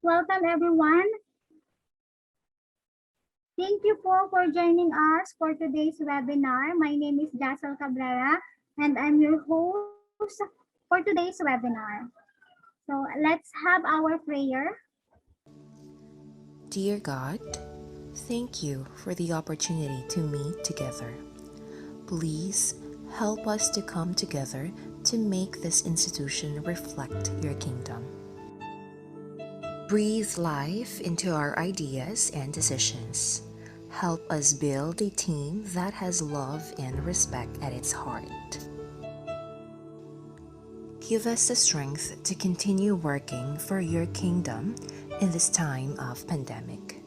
Welcome everyone. Thank you po for joining us for today's webinar. My name is Jassel Cabrera and I'm your host for today's webinar. So let's have our prayer. Dear God, thank you for the opportunity to meet together. Please help us to come together to make this institution reflect your kingdom. Breathe life into our ideas and decisions. Help us build a team that has love and respect at its heart. Give us the strength to continue working for your kingdom in this time of pandemic.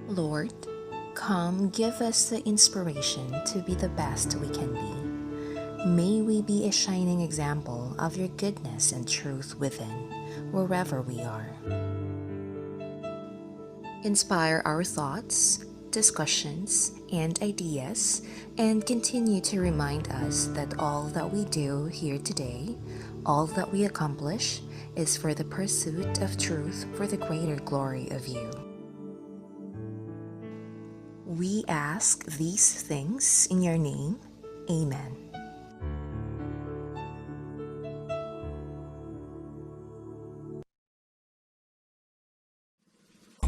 Lord, come give us the inspiration to be the best we can be. May we be a shining example of your goodness and truth within, wherever we are. Inspire our thoughts, discussions, and ideas, and continue to remind us that all that we do here today, all that we accomplish, is for the pursuit of truth for the greater glory of you. We ask these things in your name. Amen.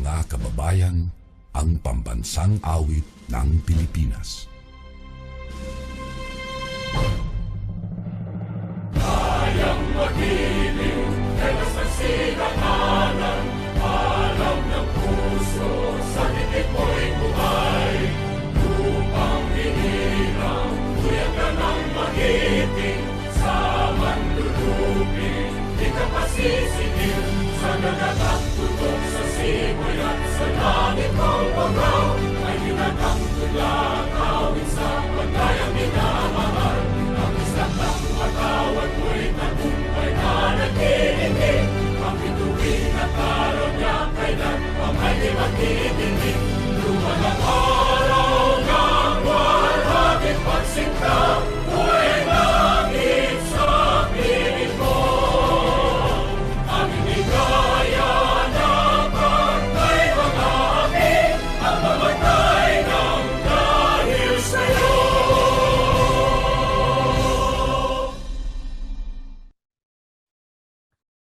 Mga kababayan, ang pambansang awit ng Pilipinas. Kayang magiliw, dalas ng sinakanan, alam ng puso, sa titik mo'y buhay. Lupang hinirang, tuyag ka ng magiting, sa manlulupin, di ka pasisigil, sa nagatak tutok sa simoy at sa langit mong bangaw, ay hinatang tula, kawin sa pagkayang minamahal, ang isang ng patawad mo'y tagumpay na nagkikinig, ang bituin at araw niya kailan pang ay di magtitingin, lupa ng araw ng walhaging pagsinta, buhay langit sa piling mo. Aming ligaya na pagkay mga amin, ang mamatay ng dahil sa'yo.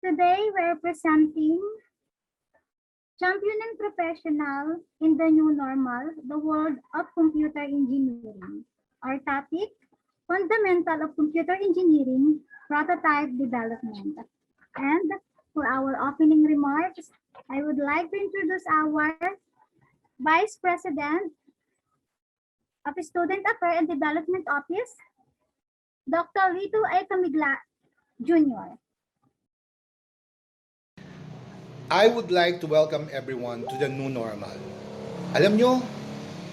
Today we're presenting Champion and Professional in the New Normal, the World of Computer Engineering. Our topic, Fundamental of Computer Engineering, Prototype Development. And for our opening remarks, I would like to introduce our Vice President of Student Affairs and Development Office, Dr. Rito A. Camigla Jr. I would like to welcome everyone to the new normal. Alam nyo,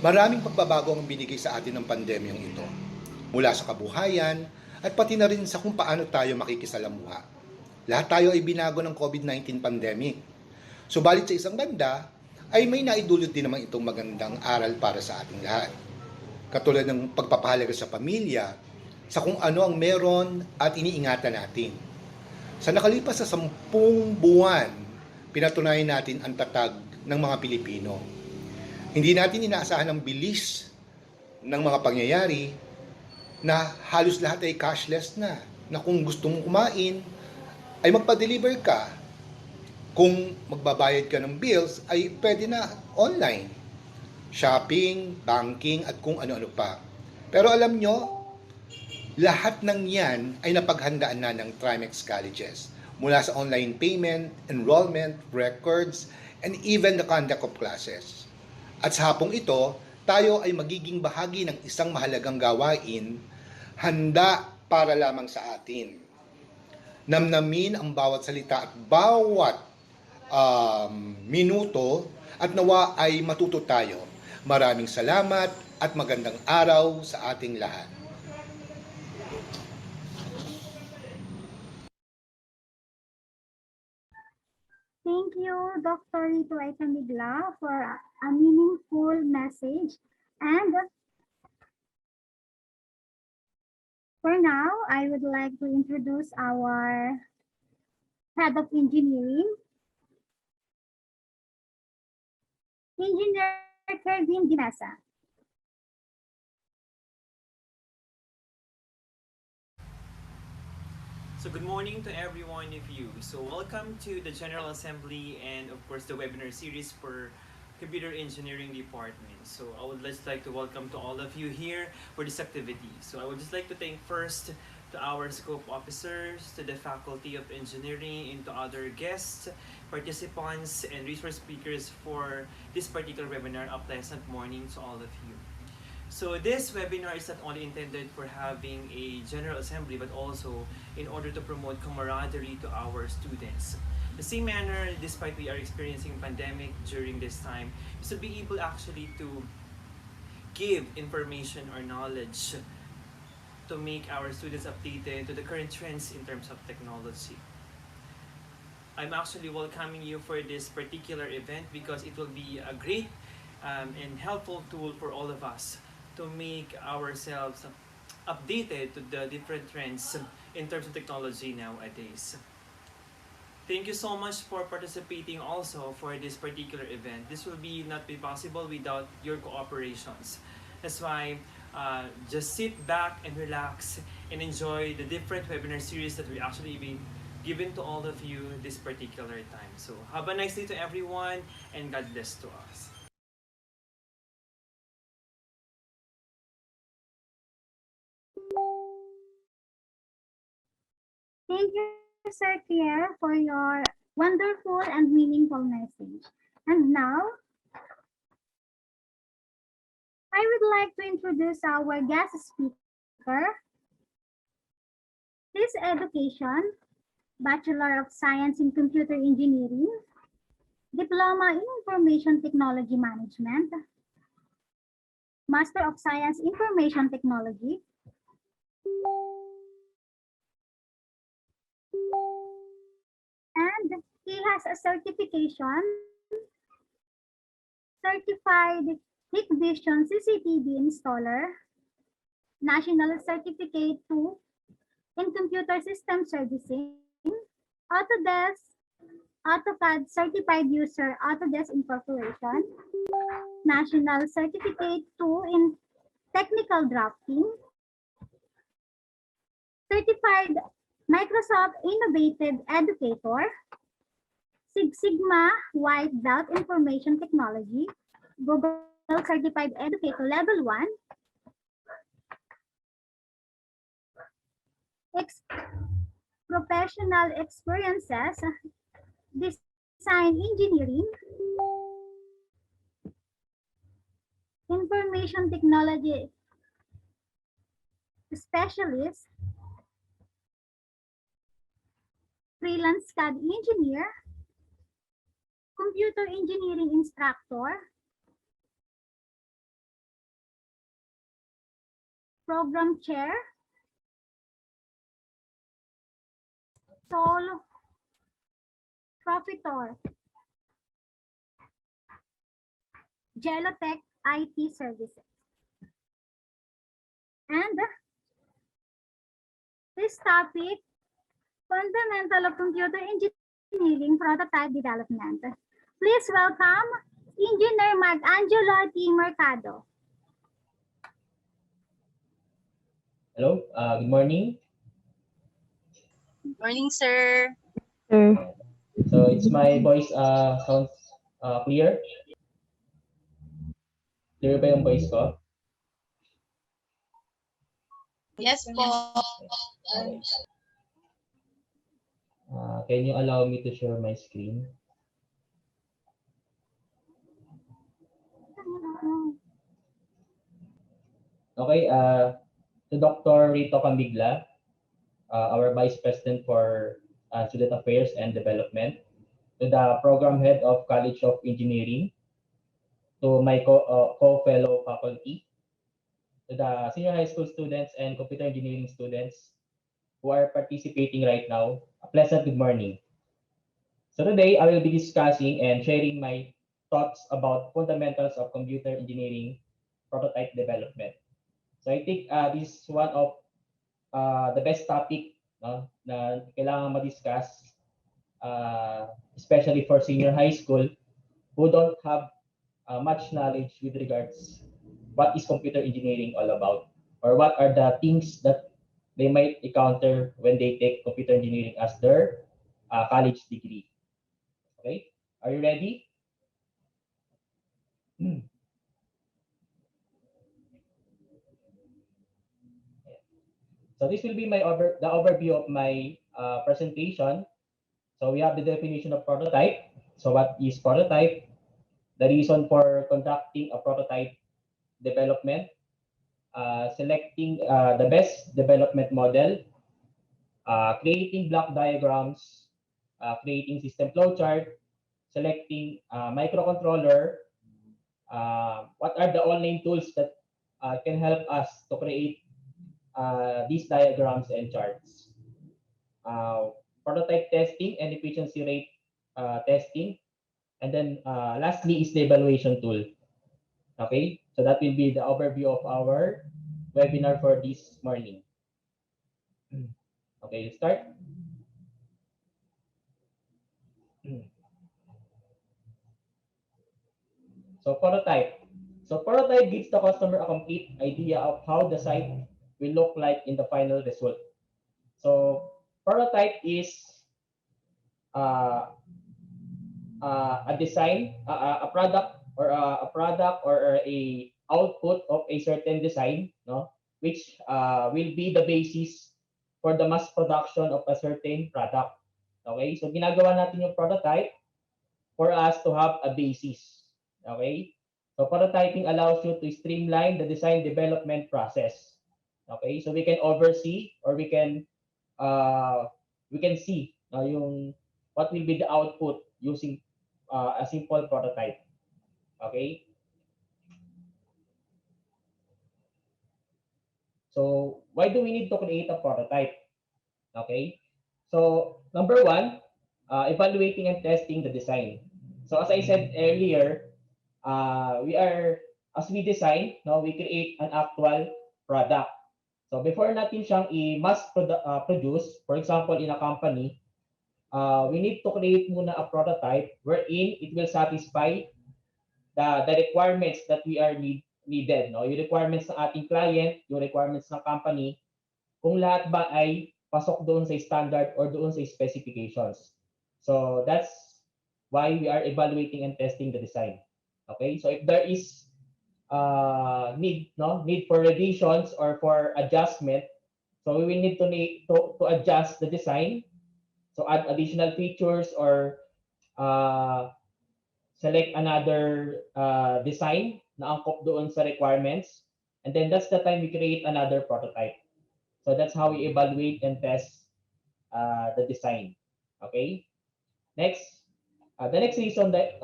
maraming pagbabago ang binigay sa atin ng pandemyang ito. Mula sa kabuhayan at pati na rin sa kung paano tayo makikisalamuha. Lahat tayo ay binago ng COVID-19 pandemic. Subalit sa isang banda, ay may naidulot din naman itong magandang aral para sa ating lahat. Katulad ng pagpapahalaga sa pamilya, sa kung ano ang meron at iniingatan natin. Sa nakalipas sa 10 buwan, pinatunayan natin ang tatag ng mga Pilipino. Hindi natin inaasahan ang bilis ng mga pangyayari na halos lahat ay cashless na kung gusto mong kumain, ay magpa-deliver ka. Kung magbabayad ka ng bills, ay pwede na online. Shopping, banking, at kung ano-ano pa. Pero alam nyo, lahat ng yan ay napaghandaan na ng Trimex Colleges. Mula sa online payment, enrollment, records, and even the conduct of classes. At sa hapong ito, tayo ay magiging bahagi ng isang mahalagang gawain, handa para lamang sa atin. Namnamin ang bawat salita at bawat minuto at nawa ay matuto tayo. Maraming salamat at magandang araw sa ating lahat. Thank you, Dr. Rito A. Camigla, for a meaningful message. And for now, I would like to introduce our Head of Engineering, Engineer Kevin Dimesa. So good morning to every one of you. So welcome to the General Assembly and of course the webinar series for Computer Engineering Department. So I would just like to welcome to all of you here for this activity. So I would just like to thank first to our scope officers, to the Faculty of Engineering, and to other guests, participants, and resource speakers for this particular webinar. A pleasant morning to all of you. So this webinar is not only intended for having a general assembly, but also in order to promote camaraderie to our students. The same manner, despite we are experiencing pandemic during this time, is to be able actually to give information or knowledge to make our students updated to the current trends in terms of technology. I'm actually welcoming you for this particular event because it will be a great and helpful tool for all of us to make ourselves updated to the different trends in terms of technology nowadays. Thank you so much for participating also for this particular event. This will not be possible without your cooperations. That's why just sit back and relax and enjoy the different webinar series that we actually be given to all of you this particular time. So have a nice day to everyone and God bless to us. Thank you, Sir Pierre, for your wonderful and meaningful message. And now, I would like to introduce our guest speaker. His education, Bachelor of Science in Computer Engineering, Diploma in Information Technology Management, Master of Science Information Technology, and he has a certification, Certified Hikvision CCTV Installer, National Certificate 2 in Computer System Servicing, Autodesk, AutoCAD Certified User, Autodesk Incorporation, National Certificate 2 in Technical Drafting, Certified Microsoft Innovative Educator, Six Sigma White Belt Information Technology, Google Certified Educator Level 1, Professional Experiences, Design Engineering, Information Technology Specialist, Freelance CAD Engineer, Computer Engineering Instructor, Program Chair, Sole Proprietor, Gelotech IT Services. And this topic, Fundamental of Computer Engineering Prototype Development. Please welcome Engineer Mark-Angelo T. Mercado. Hello, good morning. Good morning, sir. So it's my voice sounds clear? Clear ba yung voice ko? Yes po. Okay. Can you allow me to share my screen? Okay, to Dr. Rito Camigla, our Vice President for Student Affairs and Development, to the Program Head of College of Engineering, to my co-fellow faculty, to the senior high school students and computer engineering students who are participating right now, a pleasant good morning. So today, I will be discussing and sharing my thoughts about fundamentals of computer engineering prototype development. So I think this is one of the best topic na kailangan ma-discuss especially for senior high school, who don't have much knowledge with regards what is computer engineering all about, or what are the things that they might encounter when they take computer engineering as their college degree. Okay, are you ready? So this will be the overview of my presentation. So we have the definition of prototype. So what is prototype? The reason for conducting a prototype development, selecting the best development model, creating block diagrams, creating system flowchart, selecting microcontroller, what are the online tools that can help us to create these diagrams and charts. Prototype testing and efficiency rate testing. And then lastly is the evaluation tool. Okay, so that will be the overview of our webinar for this morning. Okay, let's start. So prototype. So prototype gives the customer a complete idea of how the site will look like in the final result. So prototype is uh, a design, a product, or a output of a certain design, no, which will be the basis for the mass production of a certain product. Okay, so ginagawa natin yung prototype for us to have a basis. Okay, so prototyping allows you to streamline the design development process. Okay, so we can oversee, or we can see yung what will be the output using a simple prototype. Okay. So why do we need to create a prototype? Okay. So number one, evaluating and testing the design. So as I said earlier, as we design, no, we create an actual product. So before natin siyang i-mass produce, for example, in a company, we need to create muna a prototype wherein it will satisfy the requirements that we are needed. No? Yung requirements ng ating client, yung requirements ng company, kung lahat ba ay pasok doon sa standard or doon sa specifications. So that's why we are evaluating and testing the design. Okay, so if there is need for revisions or for adjustment, so we will need to adjust the design, so add additional features or select another design na angkop doon sa requirements, and then that's the time we create another prototype. So that's how we evaluate and test the design. Okay, next, the next reason that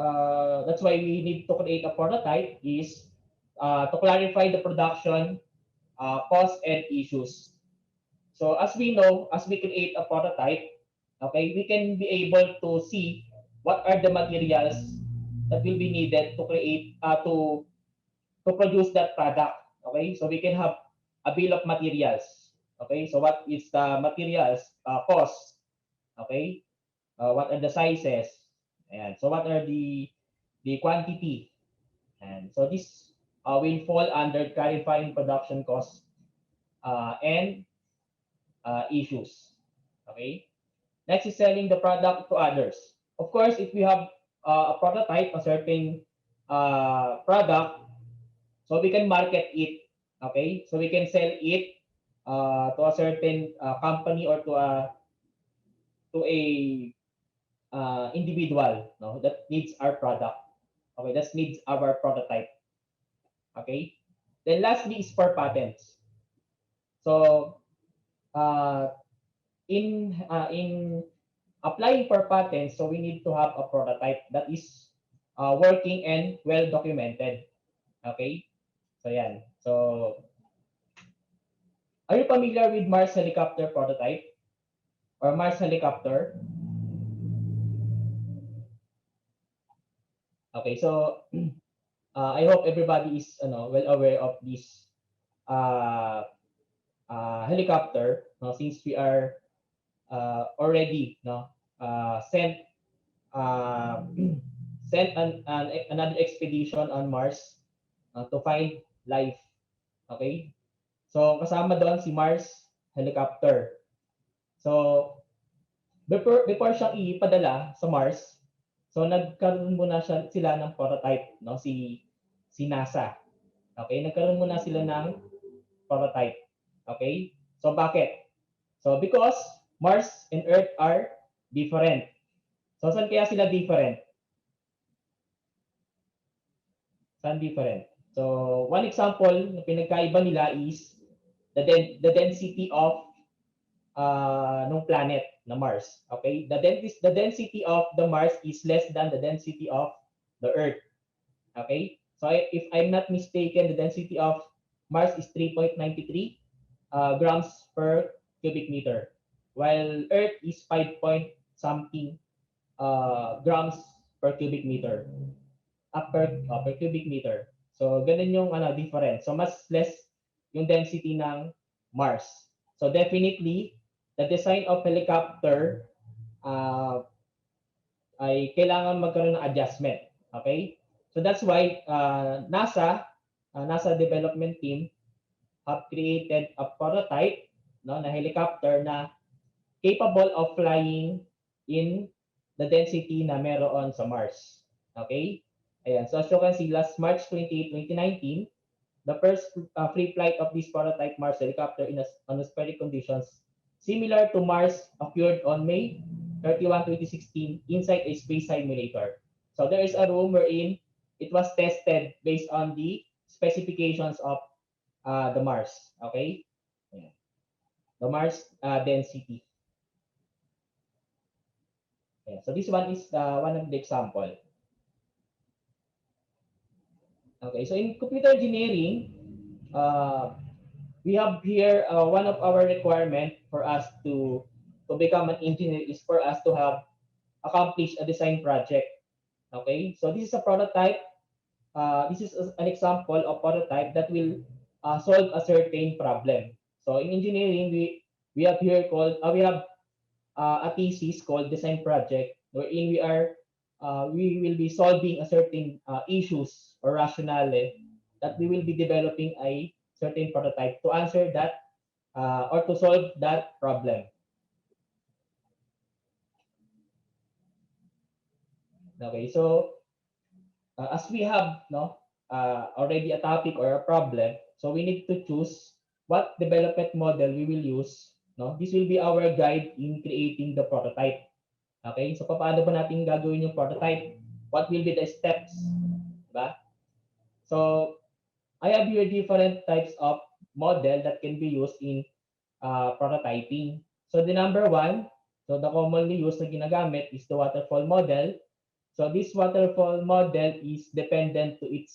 that's why we need to create a prototype is to clarify the production cost and issues. So as we know, as we create a prototype, okay, we can be able to see what are the materials that will be needed to create to produce that product. Okay, so we can have a bill of materials. Okay, so what is the materials cost? Okay, what are the sizes? And so what are the quantity? And so this will fall under clarifying production costs and issues. Okay. Next is selling the product to others. Of course, if we have a prototype, a certain product, so we can market it. Okay, so we can sell it to a certain company or to a individual, no, that needs our product. Okay, that needs our prototype. Okay, then lastly is for patents. So in applying for patents, so we need to have a prototype that is working and well documented. Okay, so yan. So are you familiar with Mars helicopter prototype or Mars helicopter? Okay, so I hope everybody is well aware of this helicopter, since we are already sent sent another expedition on Mars to find life. Okay? So kasama doon si Mars helicopter. So before siyang ipadala sa Mars, so nagkaroon muna sila ng prototype, no, si NASA. Okay? Nagkaroon muna sila ng prototype. Okay? So bakit? So because Mars and Earth are different. So saan kaya sila different? Saan different? So one example na pinagkaiba nila is the density of nung planet na Mars. Okay? The density of the Mars is less than the density of the Earth. Okay? So if I'm not mistaken, the density of Mars is 3.93 grams per cubic meter, while Earth is 5 point something grams per cubic meter. Per cubic meter. So ganun yung difference. So mas less yung density ng Mars. So definitely the design of helicopter ay kailangan magkaroon ng adjustment. Okay? So that's why NASA development team have created a prototype, no, na helicopter na capable of flying in the density na meron sa Mars. Okay? Ayan. So as you can see, last March 28, 2019, the first free flight of this prototype Mars helicopter in atmospheric conditions similar to Mars occurred on May 31, 2016 inside a space simulator. So there is a room wherein it was tested based on the specifications of the Mars. Okay? Ayan. The Mars density. Ayan. So this one is one of the example. Okay, so in computer engineering, we have here one of our requirement for us to become an engineer is for us to have accomplished a design project. Okay, so this is a prototype. This is an example of prototype that will solve a certain problem. So in engineering, we have here called we have a thesis called design project, wherein we will be solving a certain issues or rationale that we will be developing a certain prototype to answer that or to solve that problem. Okay, so as we have already a topic or a problem, so we need to choose what development model we will use. No, this will be our guide in creating the prototype. Okay, so paano ba natin gagawin yung prototype? What will be the steps? Diba? So I have here different types of model that can be used in prototyping. So the number one, so the commonly used na ginagamit is the waterfall model. So this waterfall model is dependent to each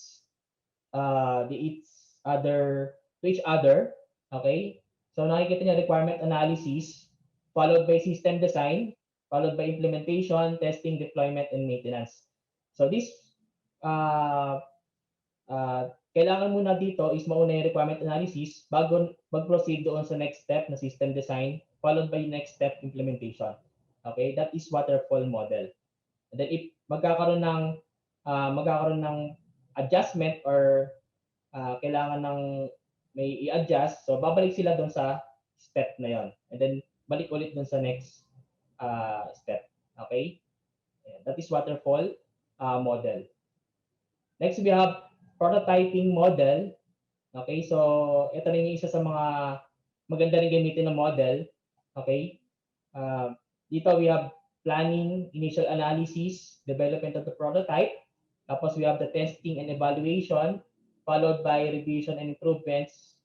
other. Okay? So nakikita niyo requirement analysis followed by system design, followed by implementation, testing, deployment, and maintenance. So this kailangan muna dito is mauna yung requirement analysis bago mag-proceed doon sa next step na system design, followed by next step implementation. Okay, that is waterfall model. And then if magkakaroon ng adjustment or kailangan ng may i-adjust, so babalik sila doon sa step na yon. And then balik ulit doon sa next step. Okay? That is waterfall model. Next we have prototyping model. Okay, so ito rin yung isa sa mga maganda rin gamitin na model. Okay, dito we have planning, initial analysis, development of the prototype. Tapos we have the testing and evaluation, followed by revision and improvements.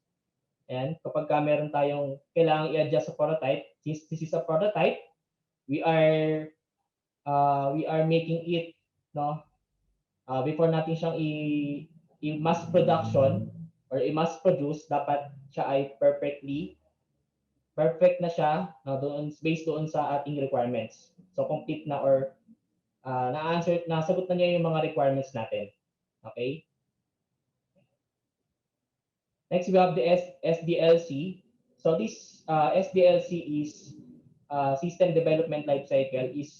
And kapag meron tayong kailangang i-adjust sa prototype, since this is a prototype, we are making it before natin siyang i-mass production or i-mass produce, dapat siya ay perfect na siya based doon sa ating requirements. So complete na or nasagot na niya yung mga requirements natin. Okay? Next we have the SDLC. So this SDLC is system development life cycle is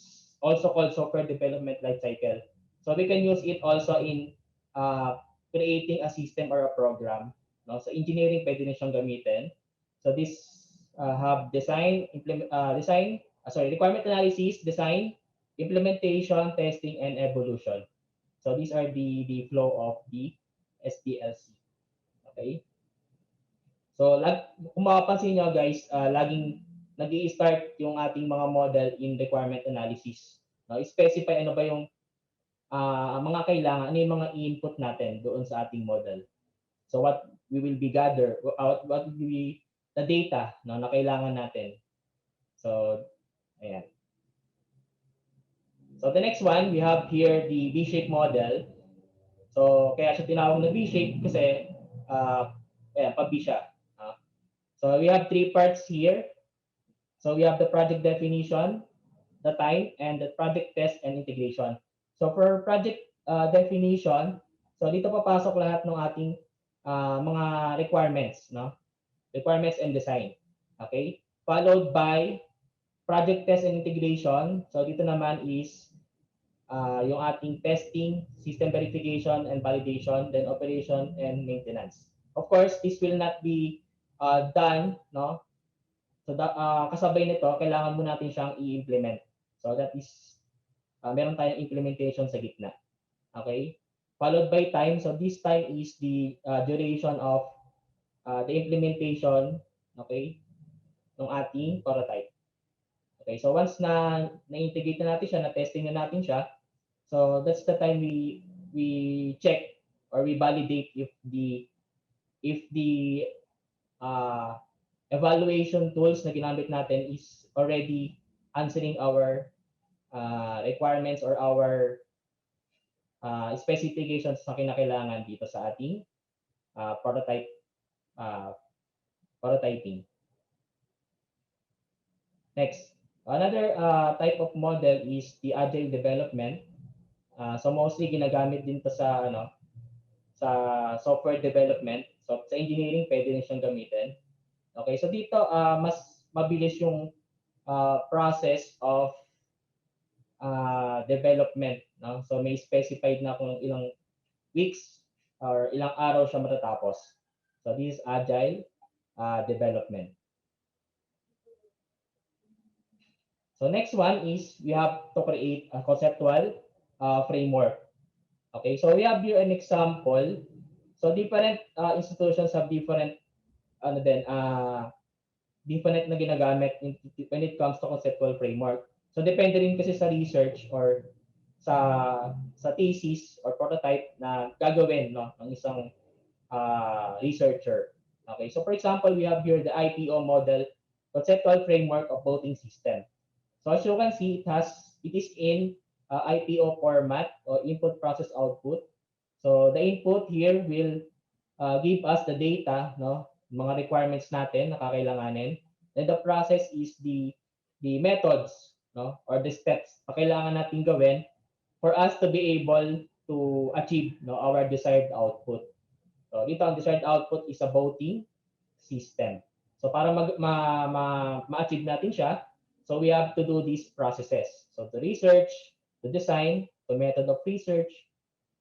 also called software development life cycle. So we can use it also in creating a system or a program. No? So engineering pwede na siyang gamitin. So this have requirement analysis, design, implementation, testing, and evolution. So these are the flow of the SDLC. Okay? So kung mapapansin nyo guys, laging nag-i-start yung ating mga model in requirement analysis. No? Specify ano ba yung mga kailangan, ano yung mga i-input natin doon sa ating model. So what we will be what will be the data no, na kailangan natin. So, ayan. So the next one, we have here the V-shape model. So kaya siya tinawag na V-shape kasi pa-V siya. So we have three parts here. So we have the project definition, the time, and the project test and integration. So for project definition, so dito papasok lahat ng ating mga requirements, no? Requirements and design. Okay? Followed by project test and integration. So dito naman is yung ating testing, system verification and validation, then operation and maintenance. Of course, this will not be done, no? So kasabay nito, kailangan mo natin siyang i-implement. So that is meron tayong implementation sa gitna. Okay? Followed by time. So this time is the duration of the implementation, okay, ng ating prototype. Okay, so once na-integrate na natin siya, na-testing na natin siya, so that's the time we check or we validate if the evaluation tools na ginamit natin is already answering our requirements or our specifications na kinakailangan dito sa ating prototyping. Next, another type of model is the agile development. So mostly ginagamit din to sa sa software development. So sa engineering pwede din siyang gamitin. Okay, so dito mas mabilis yung process of development, no? So may specified na kung ilang weeks or ilang araw siya matatapos. So this is agile development. So next one is we have to create a conceptual framework. Okay, so we have here an example. So different institutions have different different na ginagamit when it comes to conceptual framework. So depende rin kasi sa research or sa thesis or prototype na gagawin, no, ng isang researcher. Okay, so for example, we have here the IPO model, conceptual framework of voting system. So as you can see, it is in IPO format or input process output. So the input here will give us the data, no, mga requirements natin na kakailanganin. Then the process is the methods, no, or the steps na kailangan natin gawin for us to be able to achieve, no, our desired output. So dito ang desired output is a voting system. So para ma-achieve natin siya, so we have to do these processes. So the research, the design, the method of research,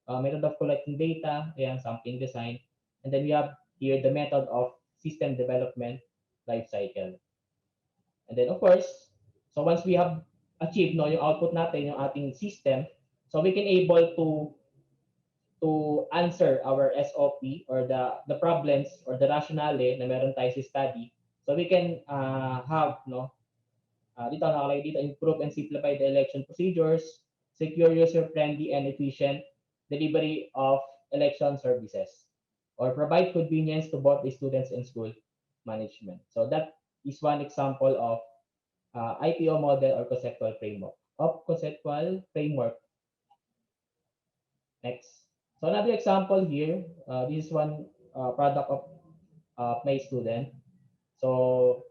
method of collecting data, ayan, sampling design, and then we have here the method of system development life cycle. And then of course, so once we have achieved, no, yung output natin, yung ating system, so we can able to answer our SOP or the problems or the rationale na meron tayo sa study. So we can have, no, dito nakalagay dito, improve and simplify the election procedures, secure user-friendly and efficient delivery of election services, or provide convenience to both the students and school management. So that is one example of IPO model or conceptual framework. Next. So another example here, this is one product of my student. So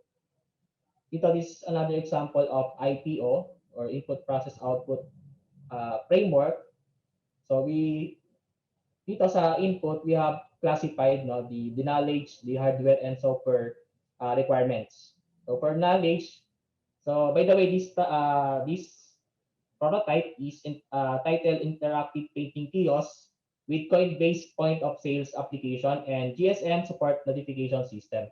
this is another example of IPO or input process output framework. So dito sa input we have classified, no, the knowledge, the hardware and software requirements. So for knowledge, So by the way, this prototype is titled Interactive Printing Kiosk with coin-based point of sales application and GSM support notification system.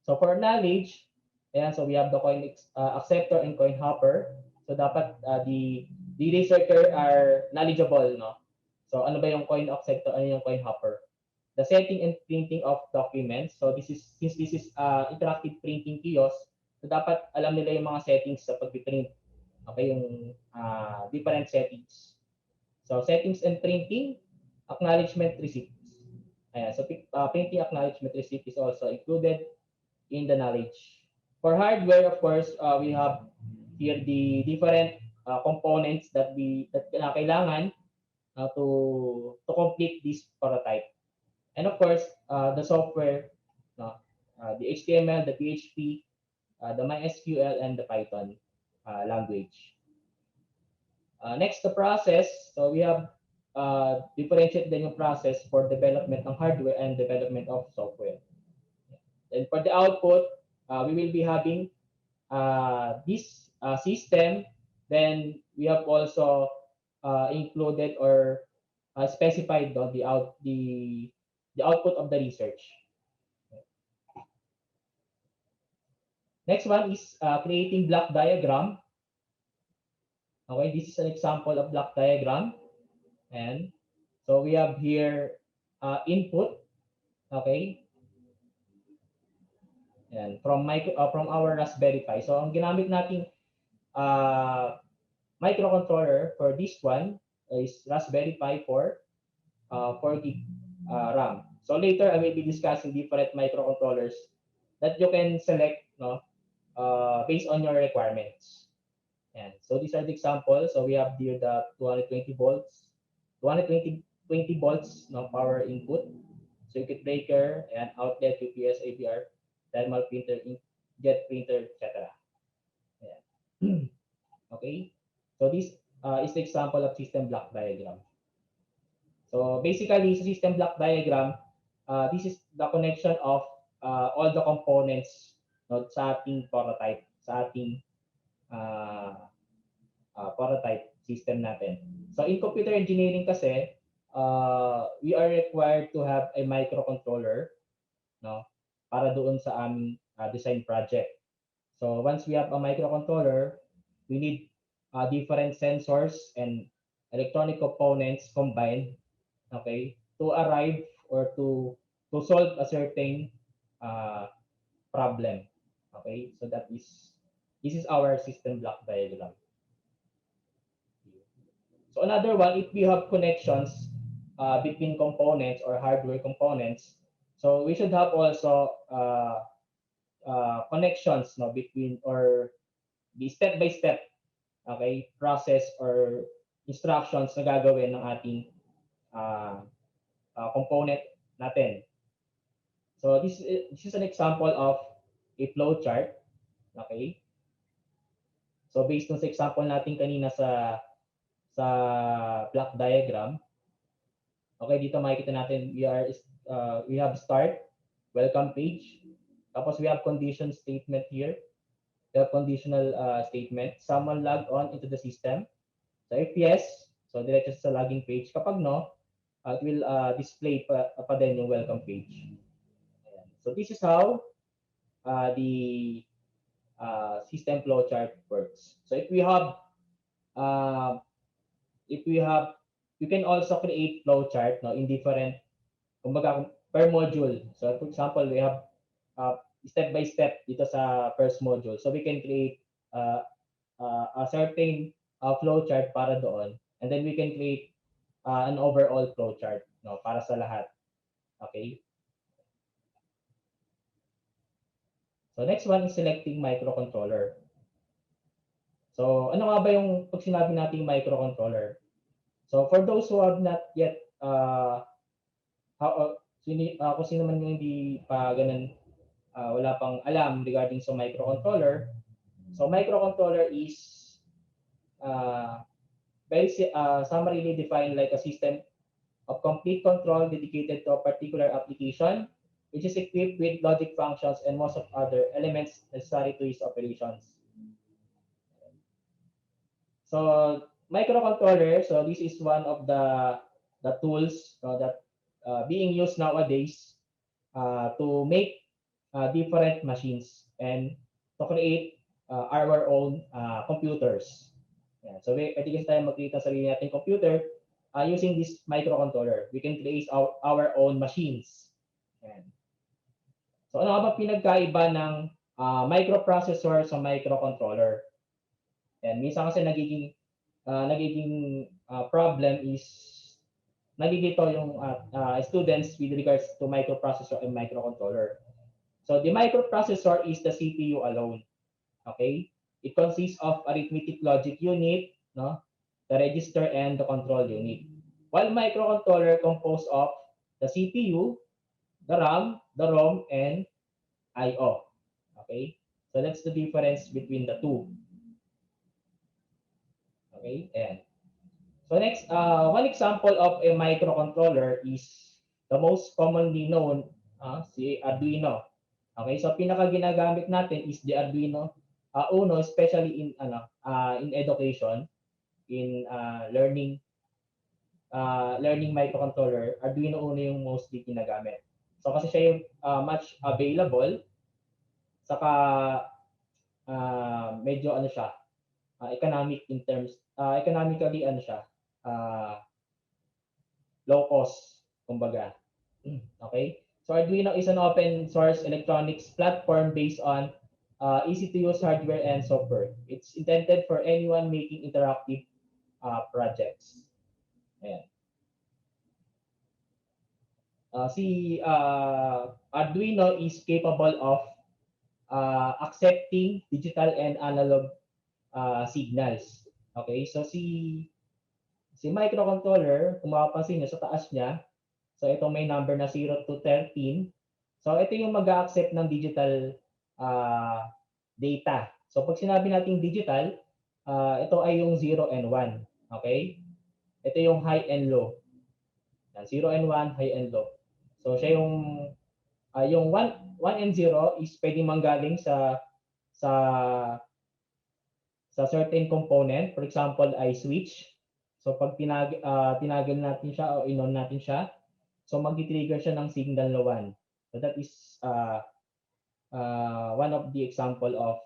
So for knowledge, ayan, so we have the coin acceptor and coin hopper. So dapat the researcher are knowledgeable, no? So ano ba yung coin acceptor, ano yung coin hopper? The setting and printing of documents. So since this is interactive printing kiosk, so dapat alam nila yung mga settings sa pag-print. Okay, yung different settings. So settings and printing, acknowledgement receipts. Ayan, so printing acknowledgement receipt is also included in the knowledge. For hardware, of course, we have here the different components that kailangan to complete this prototype. And of course, the software, the HTML, the PHP, the MySQL, and the Python language. Next, the process. So we have differentiate din yung process for development ng hardware and development of software. And for the output, we will be having this system. Then we have also included or specified the output of the research. Next one is creating block diagram. Okay, this is an example of block diagram. And so we have here input. Okay. And from our Raspberry Pi. So ang ginamit nating microcontroller for this one is Raspberry Pi 4 4 gig RAM. So later I will be discussing different microcontrollers that you can select, no, based on your requirements. And so these are the examples. So we have here the 220 volts, 220 volts, no, power input, circuit breaker, and outlet, UPS, APR, thermal printer, inkjet printer, etc. Yeah. Okay. So this is the example of system block diagram. So basically, system block diagram, this is the connection of all the components, no, sa ating prototype, sa ating prototype system natin. So in computer engineering kasi, we are required to have a microcontroller, no, para doon sa aming design project. So once we have a microcontroller, we need different sensors and electronic components combined, okay, to arrive or to solve a certain problem. Okay, so this is our system block diagram. So another one, if we have connections between components or hardware components, so we should have also connections, no, between or the step-by-step, okay, process or instructions na gagawin ng ating component natin. So this is an example of a flow chart, okay? So based on sa example natin kanina sa block diagram, okay, dito makikita natin we have start, welcome page, tapos we have condition statement here. We have conditional statement. Someone logged on into the system. So if yes, so diretso sa login page. Kapag no, it will display pa din yung welcome page. Ayan. So this is how the system flowchart works. So if we have, you can also create flowchart, no, in different, kumbaga per module. So for example, we have step by step dito sa first module. So we can create a certain flowchart para doon, and then we can create an overall flowchart, no, para sa lahat. Okay. So next one is selecting microcontroller. So ano nga ba yung pag sinabi nating microcontroller? So for those who have not yet kung sino man yung hindi pa ganun wala pang alam regarding sa microcontroller. So microcontroller is very summarily defined like a system of complete control dedicated to a particular application, which is equipped with logic functions and most of other elements necessary to its operations. So microcontroller, so this is one of the tools that being used nowadays to make different machines and to create our own computers. Yan. So pwede kasi tayo mag-create ng sarili nating computer using this microcontroller. We can create our own machines. Yan. So ano nga ba pinagkaiba ng microprocessor sa microcontroller? And minsan kasi nagiging problem is nagigito yung students with regards to microprocessor and microcontroller. So the microprocessor is the CPU alone. Okay? It consists of arithmetic logic unit, no? The register and the control unit. While microcontroller composed of the CPU, the RAM, the ROM, and I/O. Okay? So that's the difference between the two. Okay? And so next, one example of a microcontroller is the most commonly known, si Arduino. Okay, so pinaka ginagamit natin is the Arduino Uno, especially in education, in learning microcontroller. Arduino Uno yung mostly ginagamit. So kasi siya yung much available, saka medyo siya, economic in terms, economically siya, low cost, kumbaga. Okay? So Arduino is an open source electronics platform based on easy to use hardware and software. It's intended for anyone making interactive projects. Ayan. Si Arduino is capable of accepting digital and analog signals. Okay? So si microcontroller, kung mapapansin niyo sa taas niya, so ito may number na 0 to 13. So ito yung mag-accept ng digital data. So pag sinabi nating digital, ito ay yung 0 and 1. Okay? Ito yung high and low. 0 and 1, high and low. So siya yung 1 and 0 is pwedeng manggaling sa certain component. For example, ay switch. So pag tinagel natin siya o in-on natin siya, so mag-trigger siya ng signal na 1. So that is one of the example of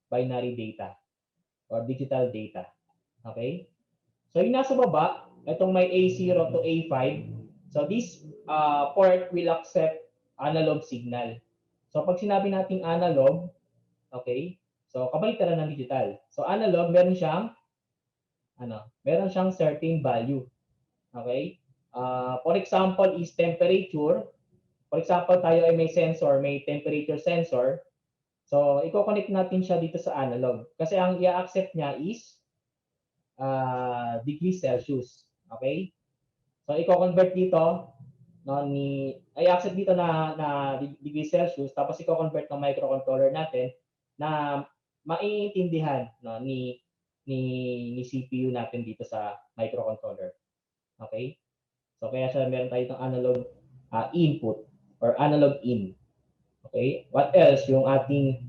binary data or digital data. Okay? So yung nasa baba, itong may A0 to A5. So this port will accept analog signal. So pag sinabi nating analog, okay? So kabaliktaran ng digital. So analog, meron siyang certain value. Okay? For example is temperature. For example, tayo ay may sensor, may temperature sensor. So, i-connect natin siya dito sa analog. Kasi ang i-accept niya is degrees Celsius. Okay? So, i-convert dito, i-accept dito na degrees Celsius, tapos i-convert ng microcontroller natin na maiintindihan ni CPU natin dito sa microcontroller. Okay? So kaya siya meron tayo ng analog input or analog in. Okay? What else? Yung ating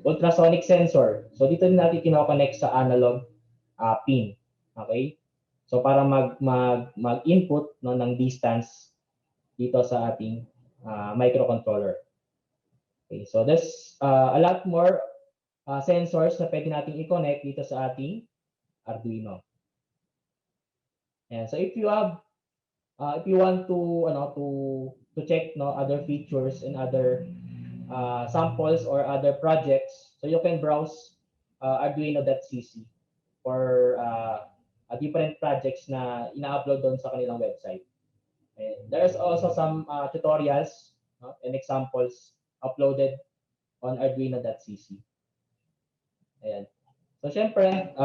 ultrasonic sensor. So dito din natin kino-connect sa analog pin. Okay? So para mag-input ng distance dito sa ating microcontroller. Okay, so there's a lot more sensors na pwede nating i-connect dito sa ating Arduino. And so if you want to check other features and other samples or other projects, so you can browse arduino.cc for different projects na ina-upload doon sa kanilang website. And there's also some tutorials and examples uploaded on arduino.cc. Ayan. So syempre,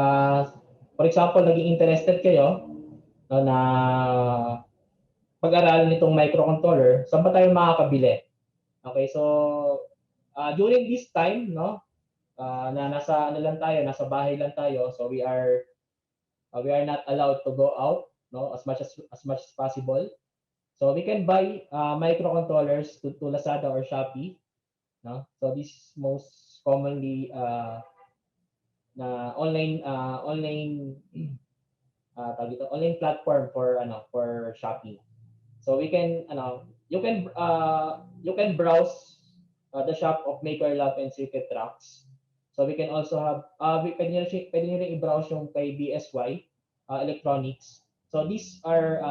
for example, naging interested kayo na pag-aralan nitong microcontroller, saan ba tayo makakabili? Okay, so during this time, na nasa nasa bahay lang tayo, so we are not allowed to go out, as much as possible. So we can buy microcontrollers to Lazada or Shopee, So this is most commonly online platform for for shopping. So we can you can browse the shop of Maker Lab and Circuit Tracks. So we can also have pwede nyo rin i-browse yung kay BSY Electronics. So these are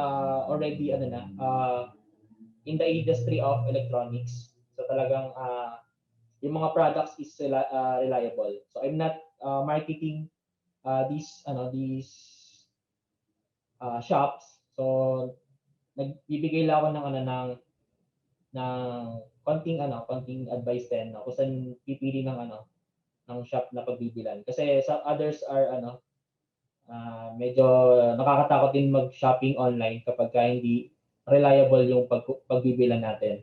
already in the industry of electronics. So talagang yung mga products is reliable. So I'm not marketing these shops. So nagbibigay lang ako ng konting advice din kung saan pipili ng shop na pagbibilan. Kasi some others are medyo nakakatakot din mag-shopping online kapag hindi reliable yung pagbibilan natin.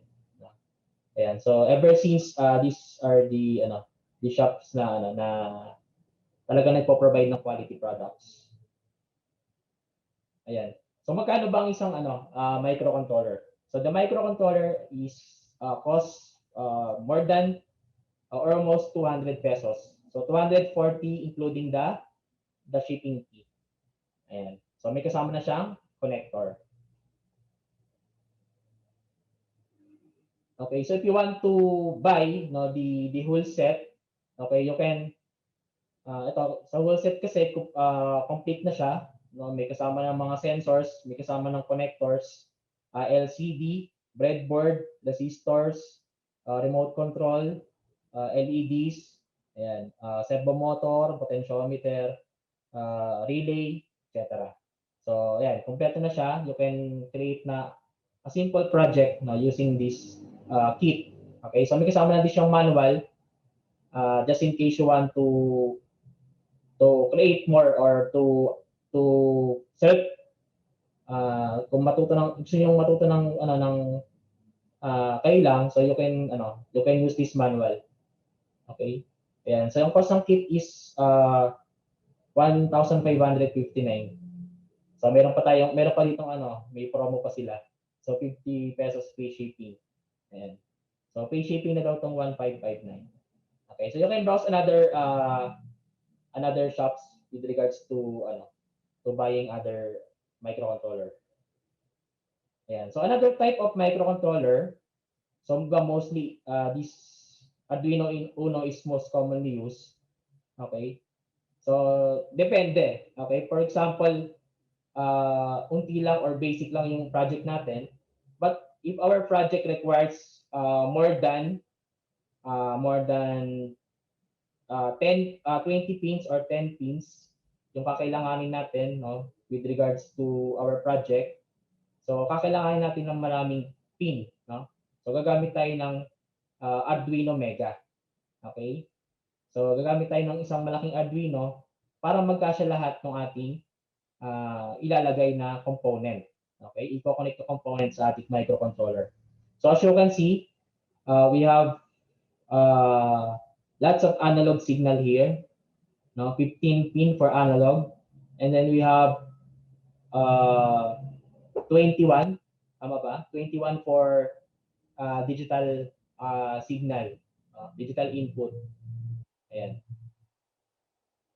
Ayan. So ever since these are the shops na talaga nagpo-provide ng quality products. Ayan. So magkano ba ang isang microcontroller? So the microcontroller is cost more than almost 200 pesos. So 240 including the shipping fee. Ayan. So may kasama na siyang connector. Okay, so if you want to buy the whole set, okay, you can ito sa whole set kasi complete na siya, may kasama ng mga sensors, may kasama ng connectors, LCD, breadboard, resistors, remote control, LEDs, ayan, servo motor, potentiometer, relay, etc. So, ayan, kompleto na siya. You can create a simple project using this kit. Okay, so may kasama na din siyang manual just in case you want to create more or to self kung gusto niyo matuto ng kailang, so you can use this manual. Okay? Ayan. So yung cost ng kit is 1,559. So meron pa ditong may promo pa sila. So 50 pesos free shipping. Ayan. So free shipping na daw tong 1,559. Okay, so you can browse another shops with regards to buying other microcontroller. Ayan. So another type of microcontroller, so mostly this Arduino Uno is most commonly used. Okay? So depende. Okay? For example, unti lang or basic lang yung project natin. But if our project requires more than 20 pins or 10 pins yung kakailanganin natin with regards to our project. So kakailanganin natin ng maraming pin, So gagamit tayo ng Arduino Mega. Okay? So gagamit tayo ng isang malaking Arduino para magkasya lahat ng ating ilalagay na component. Okay? I-connect the component sa ating microcontroller. So as you can see, we have lots of analog signal here. 15 pin for analog. And then we have 21, tama ba? 21 for digital signal, digital input. Ayan.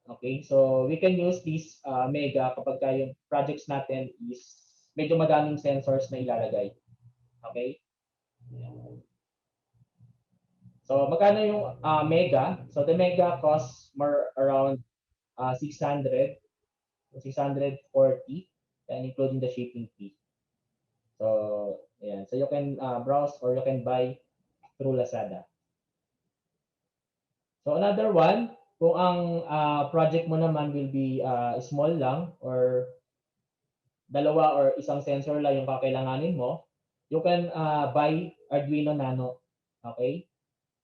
Okay, so we can use this Mega kapag yung projects natin is medyo madaming sensors na ilalagay. Okay? Ayan. So magkano yung Mega? So the Mega costs more around 600, 640, and including the shipping fee. So, ayan. So you can browse or you can buy through Lazada. So another one, kung ang project mo naman will be small lang or dalawa or isang sensor lang yung kakailanganin mo, you can buy Arduino Nano. Okay?